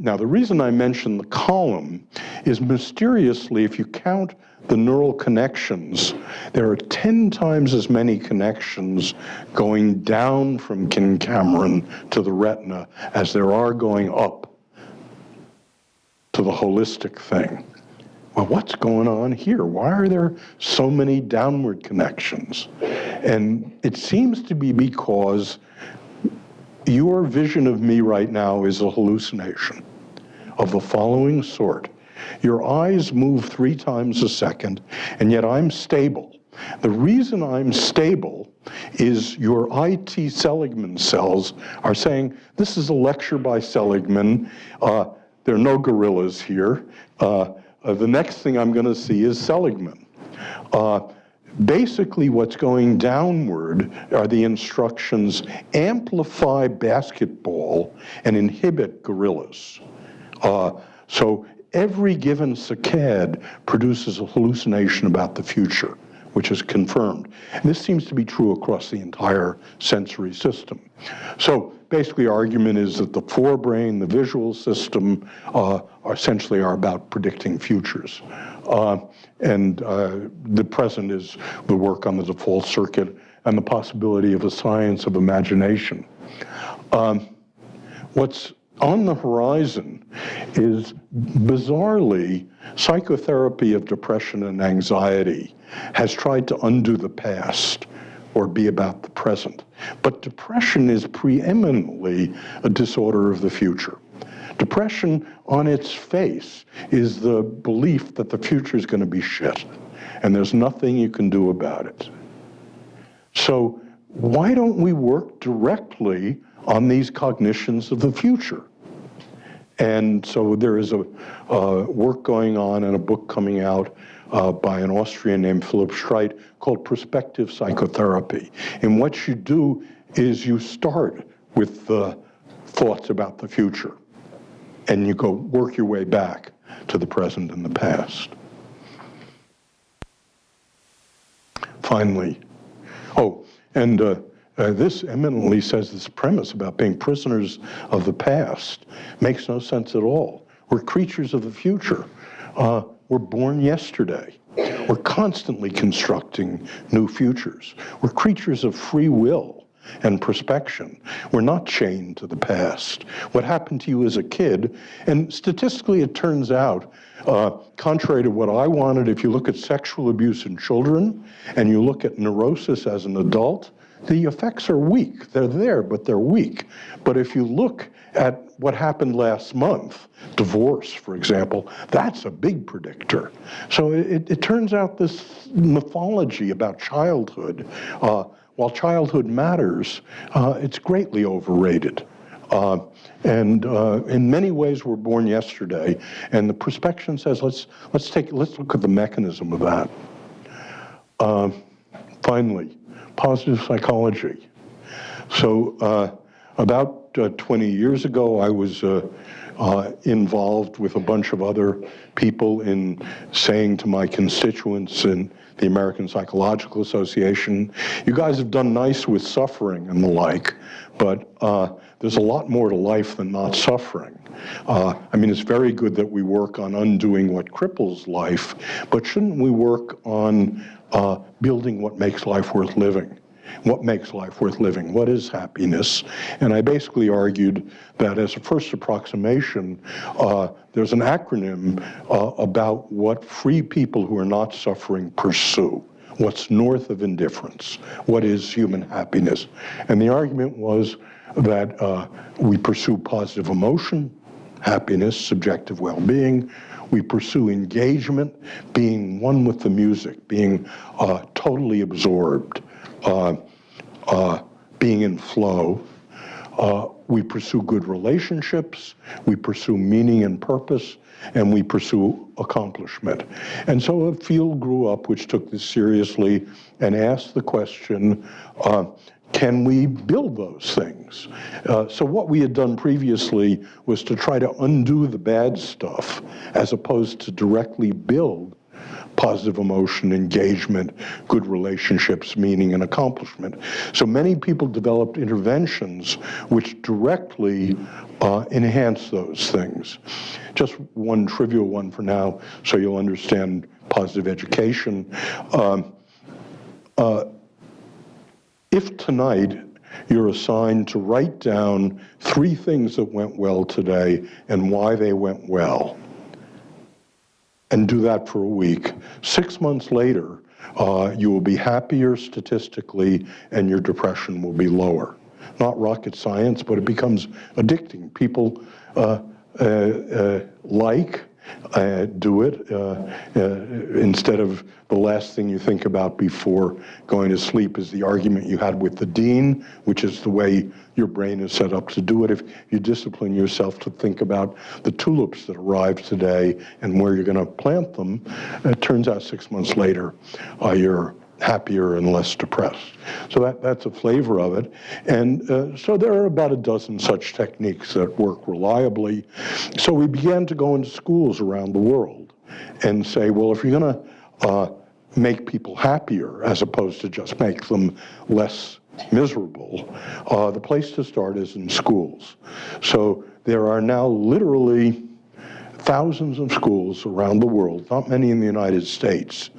Now, the reason I mention the column is mysteriously, if you count the neural connections, there are 10 times as many connections going down from Kim Cameron to the retina as there are going up to the holistic thing. Well, what's going on here? Why are there so many downward connections? And it seems to be because your vision of me right now is a hallucination of the following sort. Your eyes move 3 times a second, and yet I'm stable. The reason I'm stable is your IT Seligman cells are saying, this is a lecture by Seligman. There are no gorillas here. The next thing I'm going to see is Seligman. Basically, what's going downward are the instructions: amplify basketball and inhibit gorillas. So every given saccade produces a hallucination about the future, which is confirmed. And this seems to be true across the entire sensory system. So basically, our argument is that the forebrain, the visual system, essentially are about predicting futures. And the present is the work on the default circuit and the possibility of a science of imagination. What's on the horizon is, bizarrely, psychotherapy of depression and anxiety has tried to undo the past or be about the present. But depression is preeminently a disorder of the future. Depression, on its face, is the belief that the future is going to be shit, and there's nothing you can do about it. So why don't we work directly on these cognitions of the future? And so there is a work going on and a book coming out by an Austrian named Philipp Streit called Prospective Psychotherapy. And what you do is you start with the thoughts about the future, and you go work your way back to the present and the past. Finally, this eminently says this premise about being prisoners of the past makes no sense at all. We're creatures of the future. We're born yesterday. We're constantly constructing new futures. We're creatures of free will and prospection. We're not chained to the past. What happened to you as a kid, and statistically it turns out, contrary to what I wanted, if you look at sexual abuse in children and you look at neurosis as an adult, the effects are weak. They're there, but they're weak. But if you look at what happened last month, divorce, for example, that's a big predictor. So it turns out this mythology about childhood, while childhood matters, it's greatly overrated. And in many ways, we're born yesterday. And the prospection says, let's look at the mechanism of that. Finally, positive psychology. So about 20 years ago, I was involved with a bunch of other people in saying to my constituents in the American Psychological Association, you guys have done nice with suffering and the like, but there's a lot more to life than not suffering. I mean, it's very good that we work on undoing what cripples life, but shouldn't we work on building what makes life worth living? What makes life worth living? What is happiness? And I basically argued that as a first approximation, there's an acronym about what free people who are not suffering pursue. What's north of indifference? What is human happiness? And the argument was that we pursue positive emotion, happiness, subjective well-being. We pursue engagement, being one with the music, being totally absorbed, being in flow. We pursue good relationships, we pursue meaning and purpose, and we pursue accomplishment. And so a field grew up which took this seriously and asked the question, can we build those things? So what we had done previously was to try to undo the bad stuff as opposed to directly build positive emotion, engagement, good relationships, meaning, and accomplishment. So many people developed interventions which directly enhance those things. Just one trivial one for now, so you'll understand positive education. If tonight you're assigned to write down 3 things that went well today and why they went well, and do that for a week, 6 months later, you will be happier statistically, and your depression will be lower. Not rocket science, but it becomes addicting. People do it instead of the last thing you think about before going to sleep is the argument you had with the dean, which is the way your brain is set up to do it. If you discipline yourself to think about the tulips that arrived today and where you're going to plant them, it turns out 6 months later you're happier and less depressed. So that's a flavor of it. And so there are about a dozen such techniques that work reliably. So we began to go into schools around the world and say, well, if you're going to make people happier as opposed to just make them less miserable, the place to start is in schools. So there are now literally thousands of schools around the world, not many in the United States,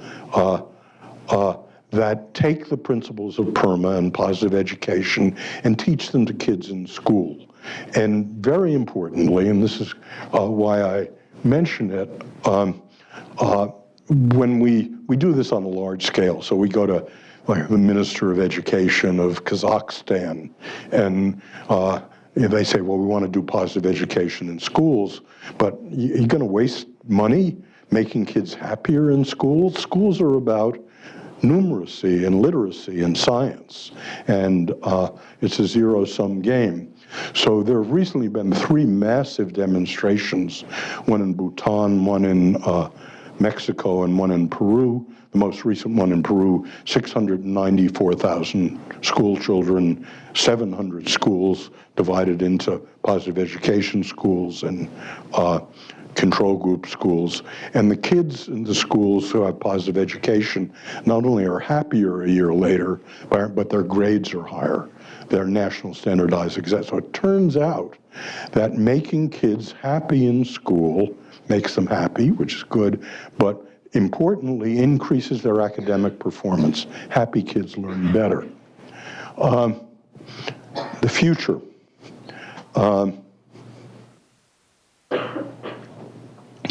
that take the principles of PERMA and positive education and teach them to kids in school. And very importantly, and this is why I mention it, when we do this on a large scale, so we go to like the Minister of Education of Kazakhstan, and they say, well, we want to do positive education in schools, but you're going to waste money making kids happier in schools? Schools are about numeracy and literacy and science, and it's a zero-sum game. So there have recently been 3 massive demonstrations, one in Bhutan, one in Mexico, and one in Peru. The most recent one in Peru, 694,000 school children, 700 schools divided into positive education schools and control group schools. And the kids in the schools who have positive education not only are happier a year later, but their grades are higher. They're national standardized exams. So it turns out that making kids happy in school makes them happy, which is good, but importantly increases their academic performance. Happy kids learn better. The future.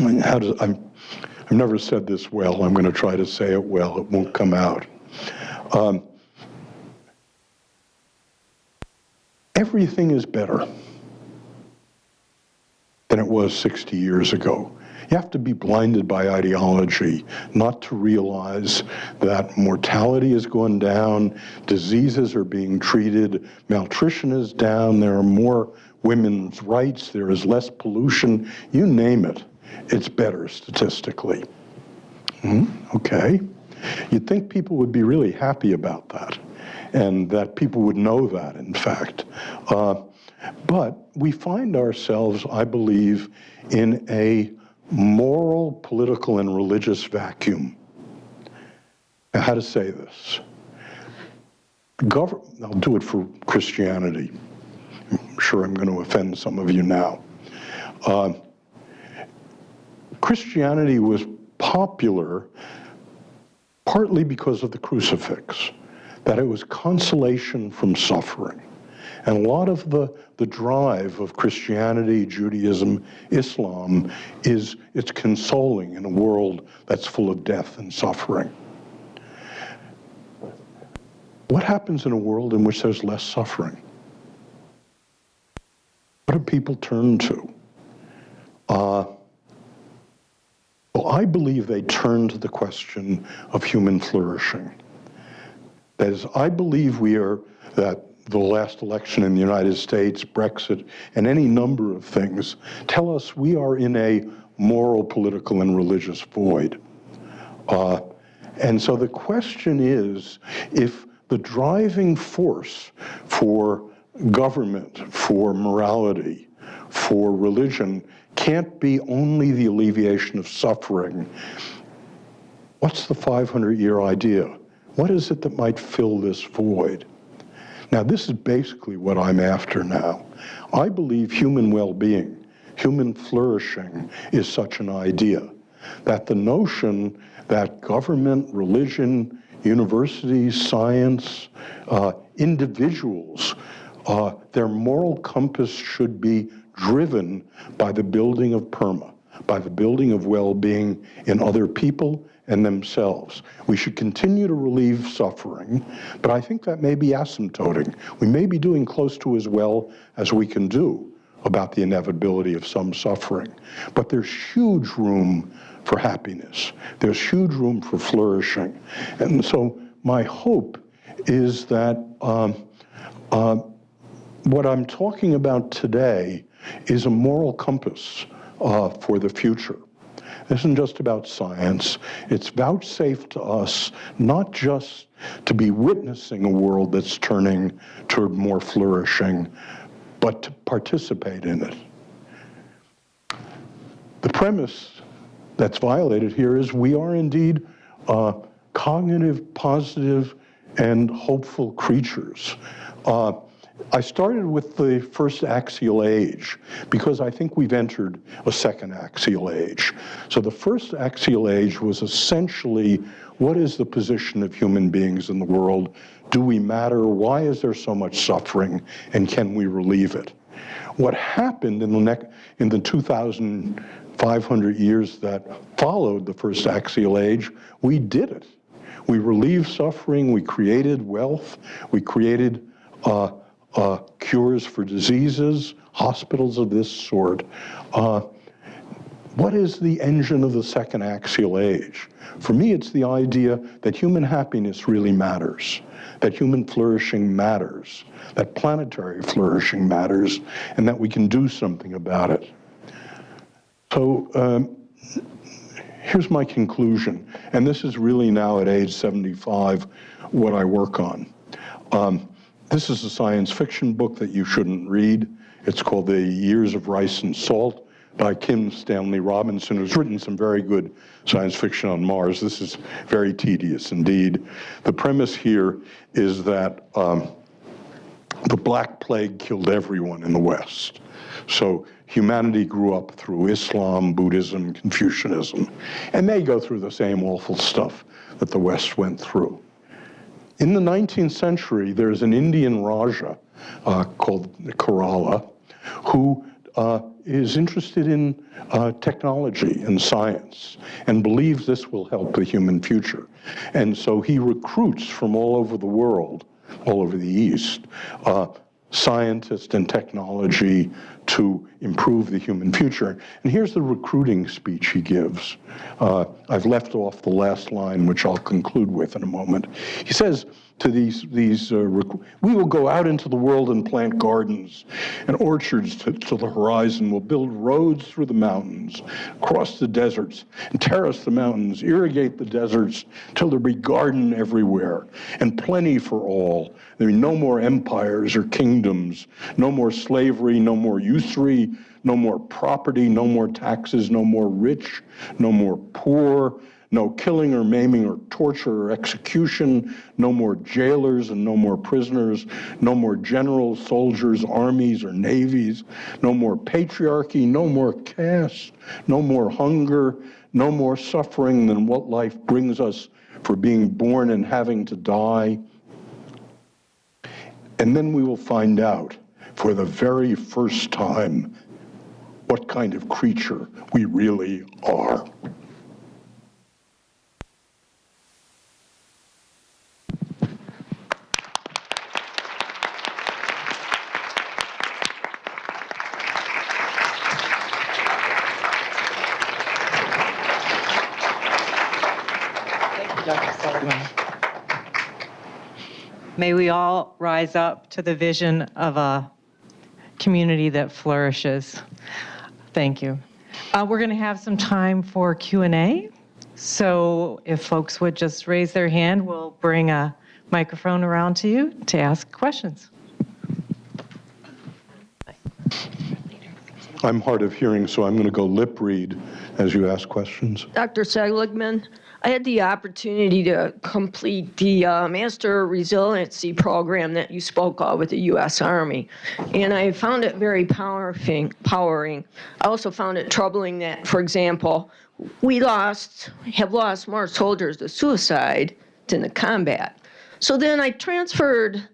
I've never said this well. I'm going to try to say it well. It won't come out. Everything is better than it was 60 years ago. You have to be blinded by ideology not to realize that mortality has gone down, diseases are being treated, malnutrition is down, there are more women's rights, there is less pollution, you name it. It's better statistically. Okay. You'd think people would be really happy about that, and that people would know that, in fact. But we find ourselves, I believe, in a moral, political, and religious vacuum. Now, how to say this? I'll do it for Christianity. I'm sure I'm going to offend some of you now. Christianity was popular partly because of the crucifix, that it was consolation from suffering. And a lot of the drive of Christianity, Judaism, Islam is it's consoling in a world that's full of death and suffering. What happens in a world in which there's less suffering? What do people turn to? Well, I believe they turn to the question of human flourishing. That is, I believe that the last election in the United States, Brexit, and any number of things tell us we are in a moral, political, and religious void. And so the question is, if the driving force for government, for morality, for religion can't be only the alleviation of suffering, what's the 500-year idea? What is it that might fill this void? Now, this is basically what I'm after now. I believe human well-being, human flourishing is such an idea, that the notion that government, religion, universities, science, individuals, their moral compass should be driven by the building of PERMA, by the building of well-being in other people and themselves. We should continue to relieve suffering, but I think that may be asymptoting. We may be doing close to as well as we can do about the inevitability of some suffering. But there's huge room for happiness. There's huge room for flourishing. And so my hope is that what I'm talking about today is a moral compass for the future. This isn't just about science. It's vouchsafed to us not just to be witnessing a world that's turning toward more flourishing, but to participate in it. The premise that's violated here is we are indeed cognitive, positive, and hopeful creatures. I started with the first axial age because I think we've entered a second axial age. So the first axial age was essentially, what is the position of human beings in the world? Do we matter? Why is there so much suffering? And can we relieve it? What happened in the 2,500 years that followed the first axial age, we did it. We relieved suffering, we created wealth, we created cures for diseases, hospitals of this sort. What is the engine of the second axial age? For me, it's the idea that human happiness really matters, that human flourishing matters, that planetary flourishing matters, and that we can do something about it. So here's my conclusion, and this is really now at age 75 what I work on. This is a science fiction book that you shouldn't read. It's called The Years of Rice and Salt by Kim Stanley Robinson, who's written some very good science fiction on Mars. This is very tedious indeed. The premise here is that the Black Plague killed everyone in the West. So humanity grew up through Islam, Buddhism, Confucianism, and they go through the same awful stuff that the West went through. In the 19th century, there's an Indian Raja called Kerala who is interested in technology and science and believes this will help the human future. And so he recruits from all over the world, all over the East, scientists and technology to improve the human future. And here's the recruiting speech he gives. I've left off the last line, which I'll conclude with in a moment. He says to these we will go out into the world and plant gardens and orchards to the horizon. We'll build roads through the mountains, cross the deserts, and terrace the mountains, irrigate the deserts till there be garden everywhere and plenty for all. There be no more empires or kingdoms, no more slavery, no more usury, no more property, no more taxes, no more rich, no more poor, no killing or maiming or torture or execution, no more jailers and no more prisoners, no more generals, soldiers, armies, or navies, no more patriarchy, no more caste, no more hunger, no more suffering than what life brings us for being born and having to die. And then we will find out for the very first time what kind of creature we really are. Dr. Seligman. May we all rise up to the vision of a community that flourishes. Thank you. We're going to have some time for Q&A. So if folks would just raise their hand, we'll bring a microphone around to you to ask questions. I'm hard of hearing, so I'm going to go lip read as you ask questions. Dr. Seligman, I had the opportunity to complete the Master Resiliency Program that you spoke of with the U.S. Army, and I found it very powering. I also found it troubling that, for example, we have lost more soldiers to suicide than to combat. So then I transferred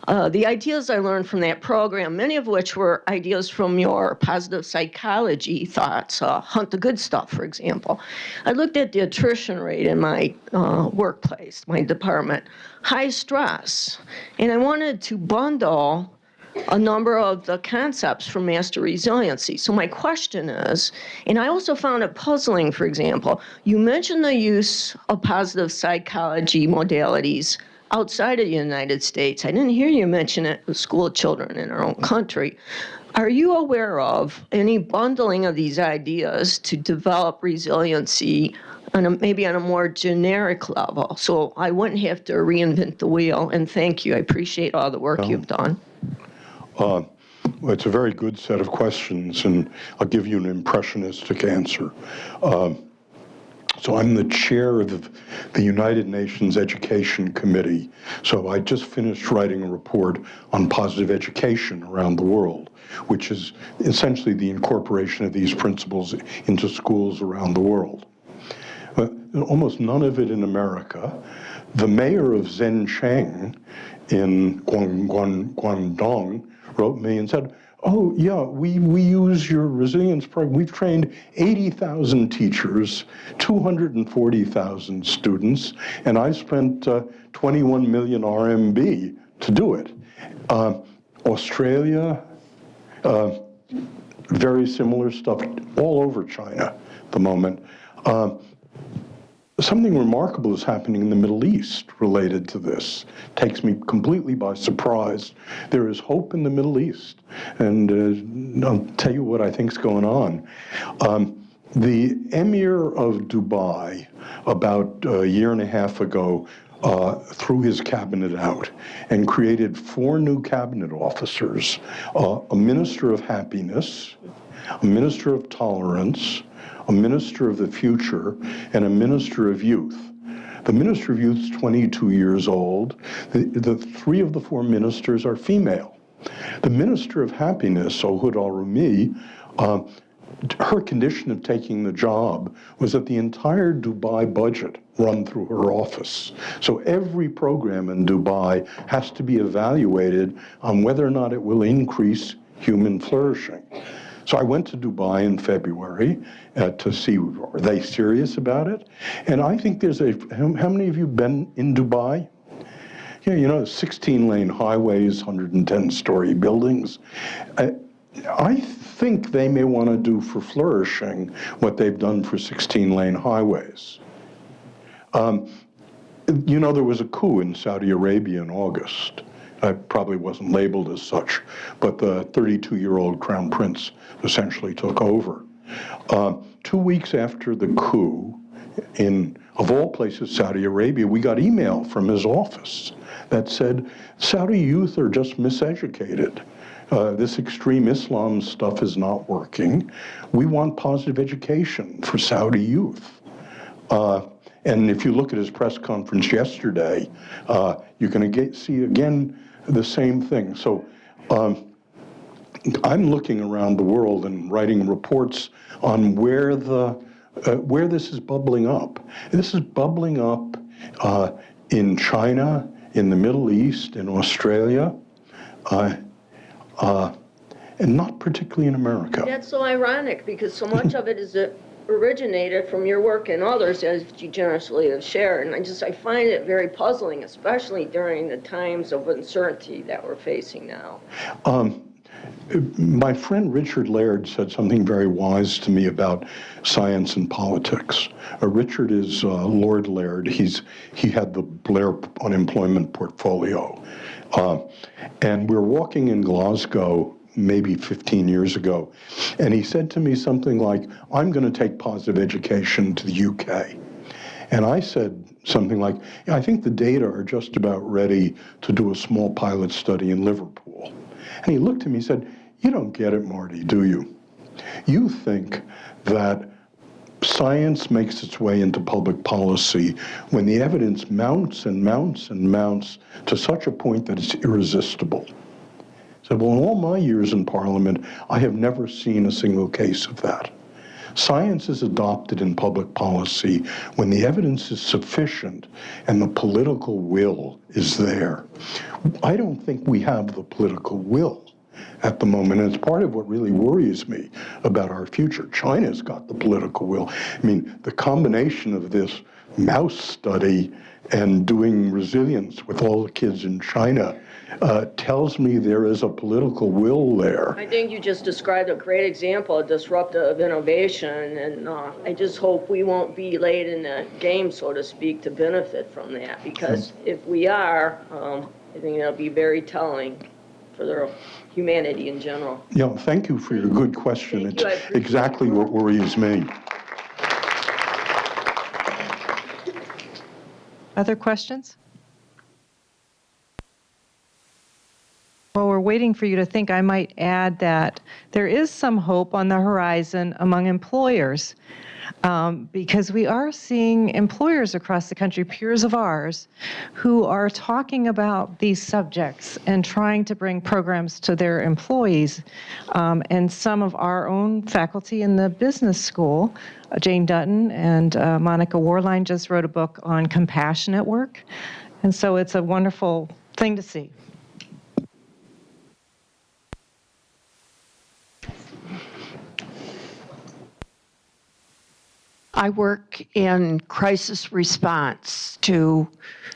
The ideas I learned from that program, many of which were ideas from your positive psychology thoughts, hunt the good stuff, for example. I looked at the attrition rate in my workplace, my department, high stress, and I wanted to bundle a number of the concepts from master resiliency. So my question is, and I also found it puzzling, for example, you mentioned the use of positive psychology modalities outside of the United States. I didn't hear you mention it with school children in our own country. Are you aware of any bundling of these ideas to develop resiliency maybe on a more generic level? So I wouldn't have to reinvent the wheel. And thank you. I appreciate all the work you've done. Well, it's a very good set of questions, and I'll give you an impressionistic answer. So I'm the chair of the United Nations Education Committee. So I just finished writing a report on positive education around the world, which is essentially the incorporation of these principles into schools around the world. Almost none of it in America. The mayor of Zhencheng in Guangdong wrote me and said, oh, yeah, we use your resilience program. We've trained 80,000 teachers, 240,000 students, and I spent 21 million RMB to do it. Australia, very similar stuff all over China at the moment. Something remarkable is happening in the Middle East related to this. Takes me completely by surprise. There is hope in the Middle East, and I'll tell you what I think is going on. The Emir of Dubai, about a year and a half ago, threw his cabinet out and created 4 new cabinet officers, a minister of happiness, a minister of tolerance, a minister of the future, and a minister of youth. The minister of youth is 22 years old. The 3 of the 4 ministers are female. The minister of happiness, Ohud al-Rumi, her condition of taking the job was that the entire Dubai budget run through her office. So every program in Dubai has to be evaluated on whether or not it will increase human flourishing. So I went to Dubai in February to see, are they serious about it? And I think there's how many of you been in Dubai? Yeah, 16-lane highways, 110-story buildings. I think they may want to do for flourishing what they've done for 16-lane highways. There was a coup in Saudi Arabia in August. It probably wasn't labeled as such, but the 32-year-old crown prince essentially took over. 2 weeks after the coup, of all places, Saudi Arabia, we got email from his office that said, Saudi youth are just miseducated. This extreme Islam stuff is not working. We want positive education for Saudi youth. And if you look at his press conference yesterday, you're going to see again the same thing. So I'm looking around the world and writing reports on where this is bubbling up. This is bubbling up in China, in the Middle East, in Australia, and not particularly in America. That's so ironic because so much of it is originated from your work and others, as you generously have shared. And I find it very puzzling, especially during the times of uncertainty that we're facing now. My friend Richard Laird said something very wise to me about science and politics. Richard is Lord Laird. He had the Blair unemployment portfolio. And we were walking in Glasgow maybe 15 years ago, and he said to me something like, I'm going to take positive education to the UK. And I said something like, I think the data are just about ready to do a small pilot study in Liverpool. And he looked at me and said, you don't get it, Marty, do you? You think that science makes its way into public policy when the evidence mounts and mounts and mounts to such a point that it's irresistible. I said, well, in all my years in Parliament, I have never seen a single case of that. Science is adopted in public policy when the evidence is sufficient and the political will is there. I don't think we have the political will at the moment, and it's part of what really worries me about our future. China's got the political will. I mean, the combination of this mouse study and doing resilience with all the kids in China tells me there is a political will there. I think you just described a great example of disruptive innovation, and I just hope we won't be late in the game, so to speak, to benefit from that, because if we are, I think that'll be very telling for the humanity in general. Yeah, thank you for your good question. Thank you. I It's appreciate exactly it. what worries me. Other questions? While we're waiting for you to think, I might add that there is some hope on the horizon among employers, because we are seeing employers across the country, peers of ours, who are talking about these subjects and trying to bring programs to their employees. And some of our own faculty in the business school, Jane Dutton and Monica Warline, just wrote a book on compassionate work. And so it's a wonderful thing to see. I work in crisis response to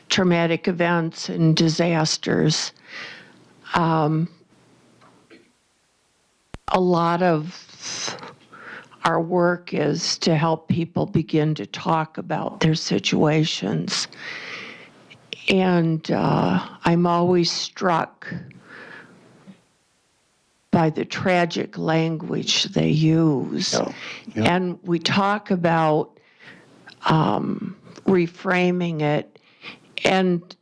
traumatic events and disasters. A lot of our work is to help people begin to talk about their situations. And I'm always struck by the tragic language they use. Yeah. And we talk about reframing it, and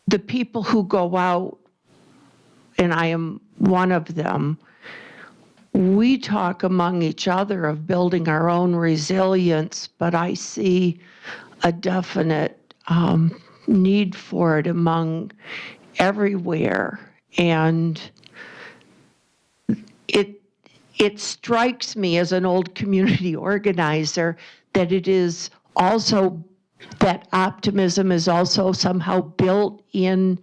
the people who go out, and I am one of them, we talk among each other of building our own resilience, but I see a definite need for it among everywhere. And it strikes me as an old community organizer that it is also, that optimism is also somehow built in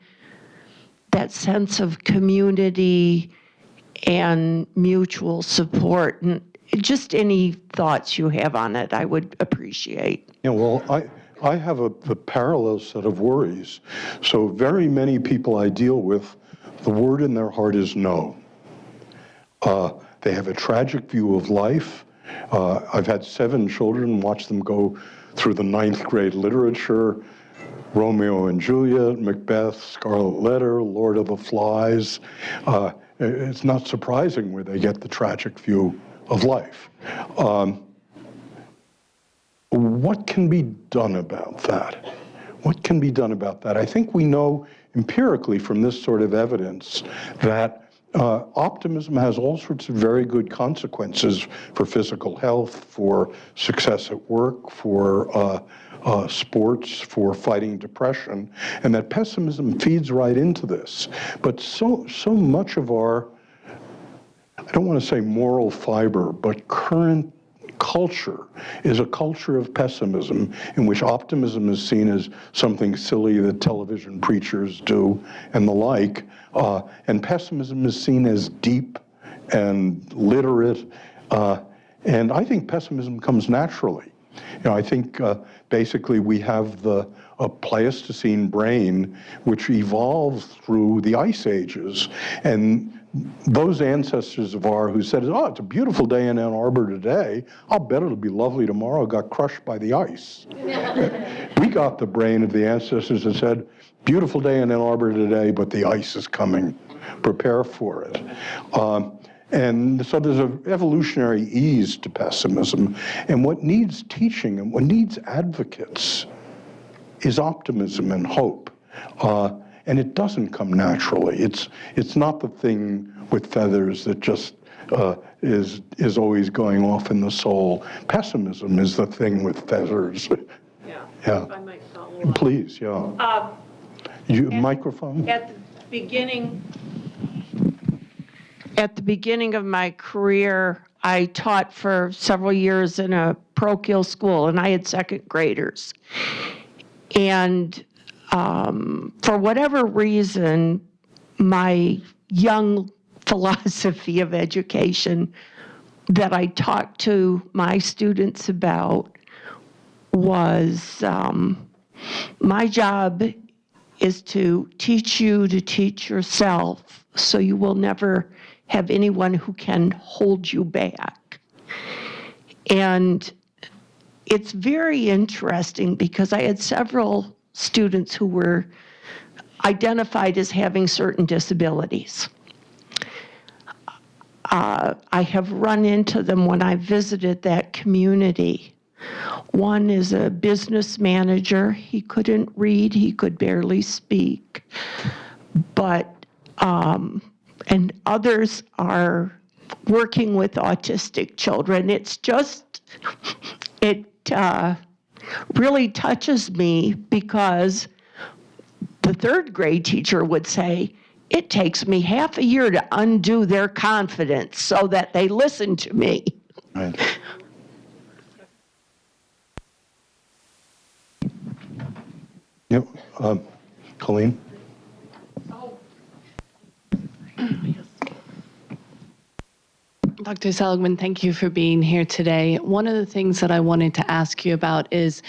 that sense of community and mutual support. And just any thoughts you have on it, I would appreciate. Yeah, well, I have a parallel set of worries. So very many people I deal with, the word in their heart is no. They have a tragic view of life. I've had 7 children, watch them go through the 9th grade literature, Romeo and Juliet, Macbeth, Scarlet Letter, Lord of the Flies. It's not surprising where they get the tragic view of life. What can be done about that? What can be done about that? I think we know empirically from this sort of evidence that optimism has all sorts of very good consequences for physical health, for success at work, for sports, for fighting depression, and that pessimism feeds right into this. But so much of our, I don't want to say moral fiber, but current culture is a culture of pessimism in which optimism is seen as something silly that television preachers do and the like, and pessimism is seen as deep and literate, and I think pessimism comes naturally. You know, I think basically we have a Pleistocene brain which evolved through the ice ages, and those ancestors of ours who said, oh, it's a beautiful day in Ann Arbor today, I'll bet it'll be lovely tomorrow, got crushed by the ice. We got the brain of the ancestors that said, beautiful day in Ann Arbor today, but the ice is coming. Prepare for it. And so there's an evolutionary ease to pessimism. And what needs teaching and what needs advocates is optimism and hope. And it doesn't come naturally. It's not the thing with feathers that just is always going off in the soul. Pessimism is the thing with feathers. Yeah. Yeah. If I might follow up. Please, yeah. Microphone? At the beginning, at the beginning of my career, I taught for several years in a parochial school, and I had second graders. And for whatever reason, my young philosophy of education that I talked to my students about was my job is to teach you to teach yourself, so you will never have anyone who can hold you back. And it's very interesting because I had several students who were identified as having certain disabilities. I have run into them when I visited that community. One is a business manager. He couldn't read, he could barely speak. But, and others are working with autistic children. It's just, it really touches me because the third grade teacher would say, it takes me half a year to undo their confidence so that they listen to me. Right. Yep. Colleen? Dr. Seligman, thank you for being here today. One of the things that I wanted to ask you about is,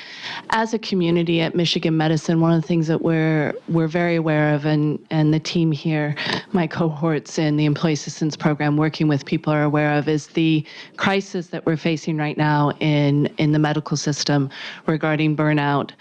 as a community at Michigan Medicine, one of the things that we're very aware of, and the team here, my cohorts in the Employee Assistance Program working with people are aware of, is the crisis that we're facing right now in the medical system regarding burnout,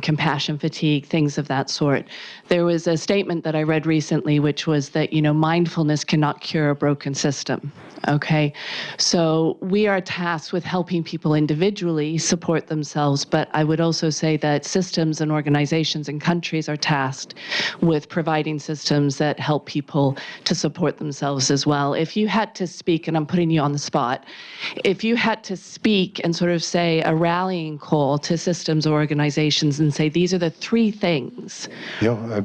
compassion fatigue, things of that sort. There was a statement that I read recently, which was that, mindfulness cannot cure a broken system. Okay, so we are tasked with helping people individually support themselves, but I would also say that systems and organizations and countries are tasked with providing systems that help people to support themselves as well. If you had to speak, and I'm putting you on the spot, if you had to speak and sort of say a rallying call to systems or organizations and say, these are the three things,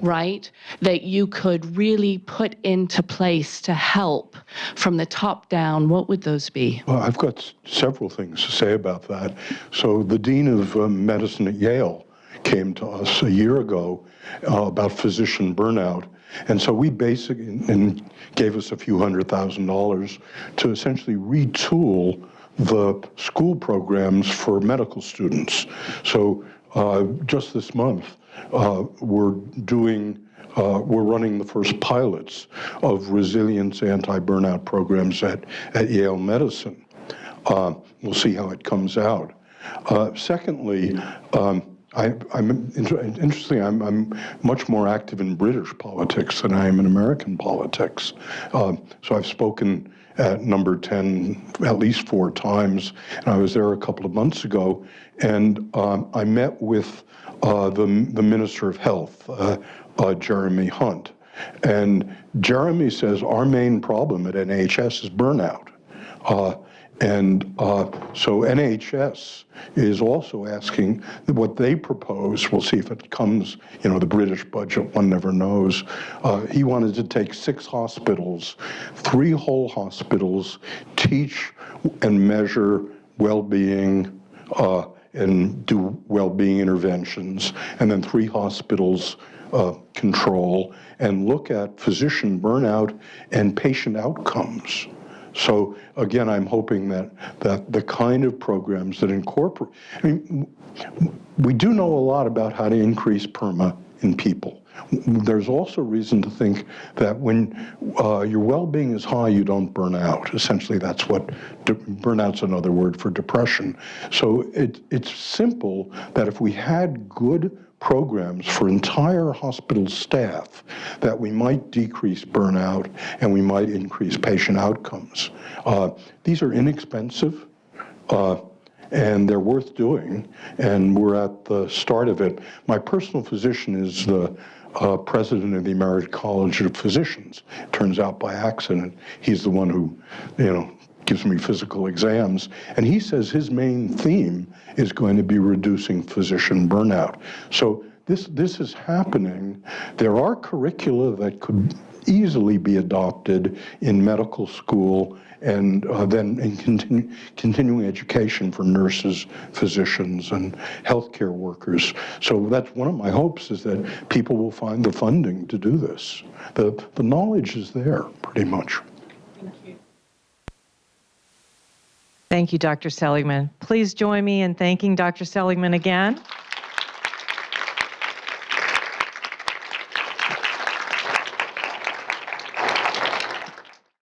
right, that you could really put into place to help from the top down, what would those be? Well, I've got several things to say about that. So the dean of medicine at Yale came to us a year ago about physician burnout. And so we basically, and gave us a few $100,000 to essentially retool the school programs for medical students. So just this month, we're running the first pilots of resilience anti-burnout programs at Yale Medicine. We'll see how it comes out. Secondly, interestingly, I'm much more active in British politics than I am in American politics. So I've spoken at number 10 at least 4 times, and I was there a couple of months ago, and I met with the Minister of Health, Jeremy Hunt. And Jeremy says our main problem at NHS is burnout. So NHS is also asking what they propose. We'll see if it comes, the British budget, one never knows. He wanted to take 6 hospitals, 3 whole hospitals, teach and measure well-being and do well-being interventions, and then 3 hospitals control and look at physician burnout and patient outcomes. So again, I'm hoping that the kind of programs that incorporate, we do know a lot about how to increase PERMA in people. There's also reason to think that when your well-being is high, you don't burn out. Essentially, that's what burnout's another word for depression. So it's simple that if we had good programs for entire hospital staff, that we might decrease burnout and we might increase patient outcomes. These are inexpensive and they're worth doing, and we're at the start of it. My personal physician is the president of the American College of Physicians. It turns out by accident, he's the one who, gives me physical exams, and he says his main theme is going to be reducing physician burnout. So this is happening. There are curricula that could easily be adopted in medical school and then in continuing education for nurses, physicians, and healthcare workers. So that's one of my hopes, is that people will find the funding to do this. The knowledge is there, pretty much. Thank you, Dr. Seligman. Please join me in thanking Dr. Seligman again.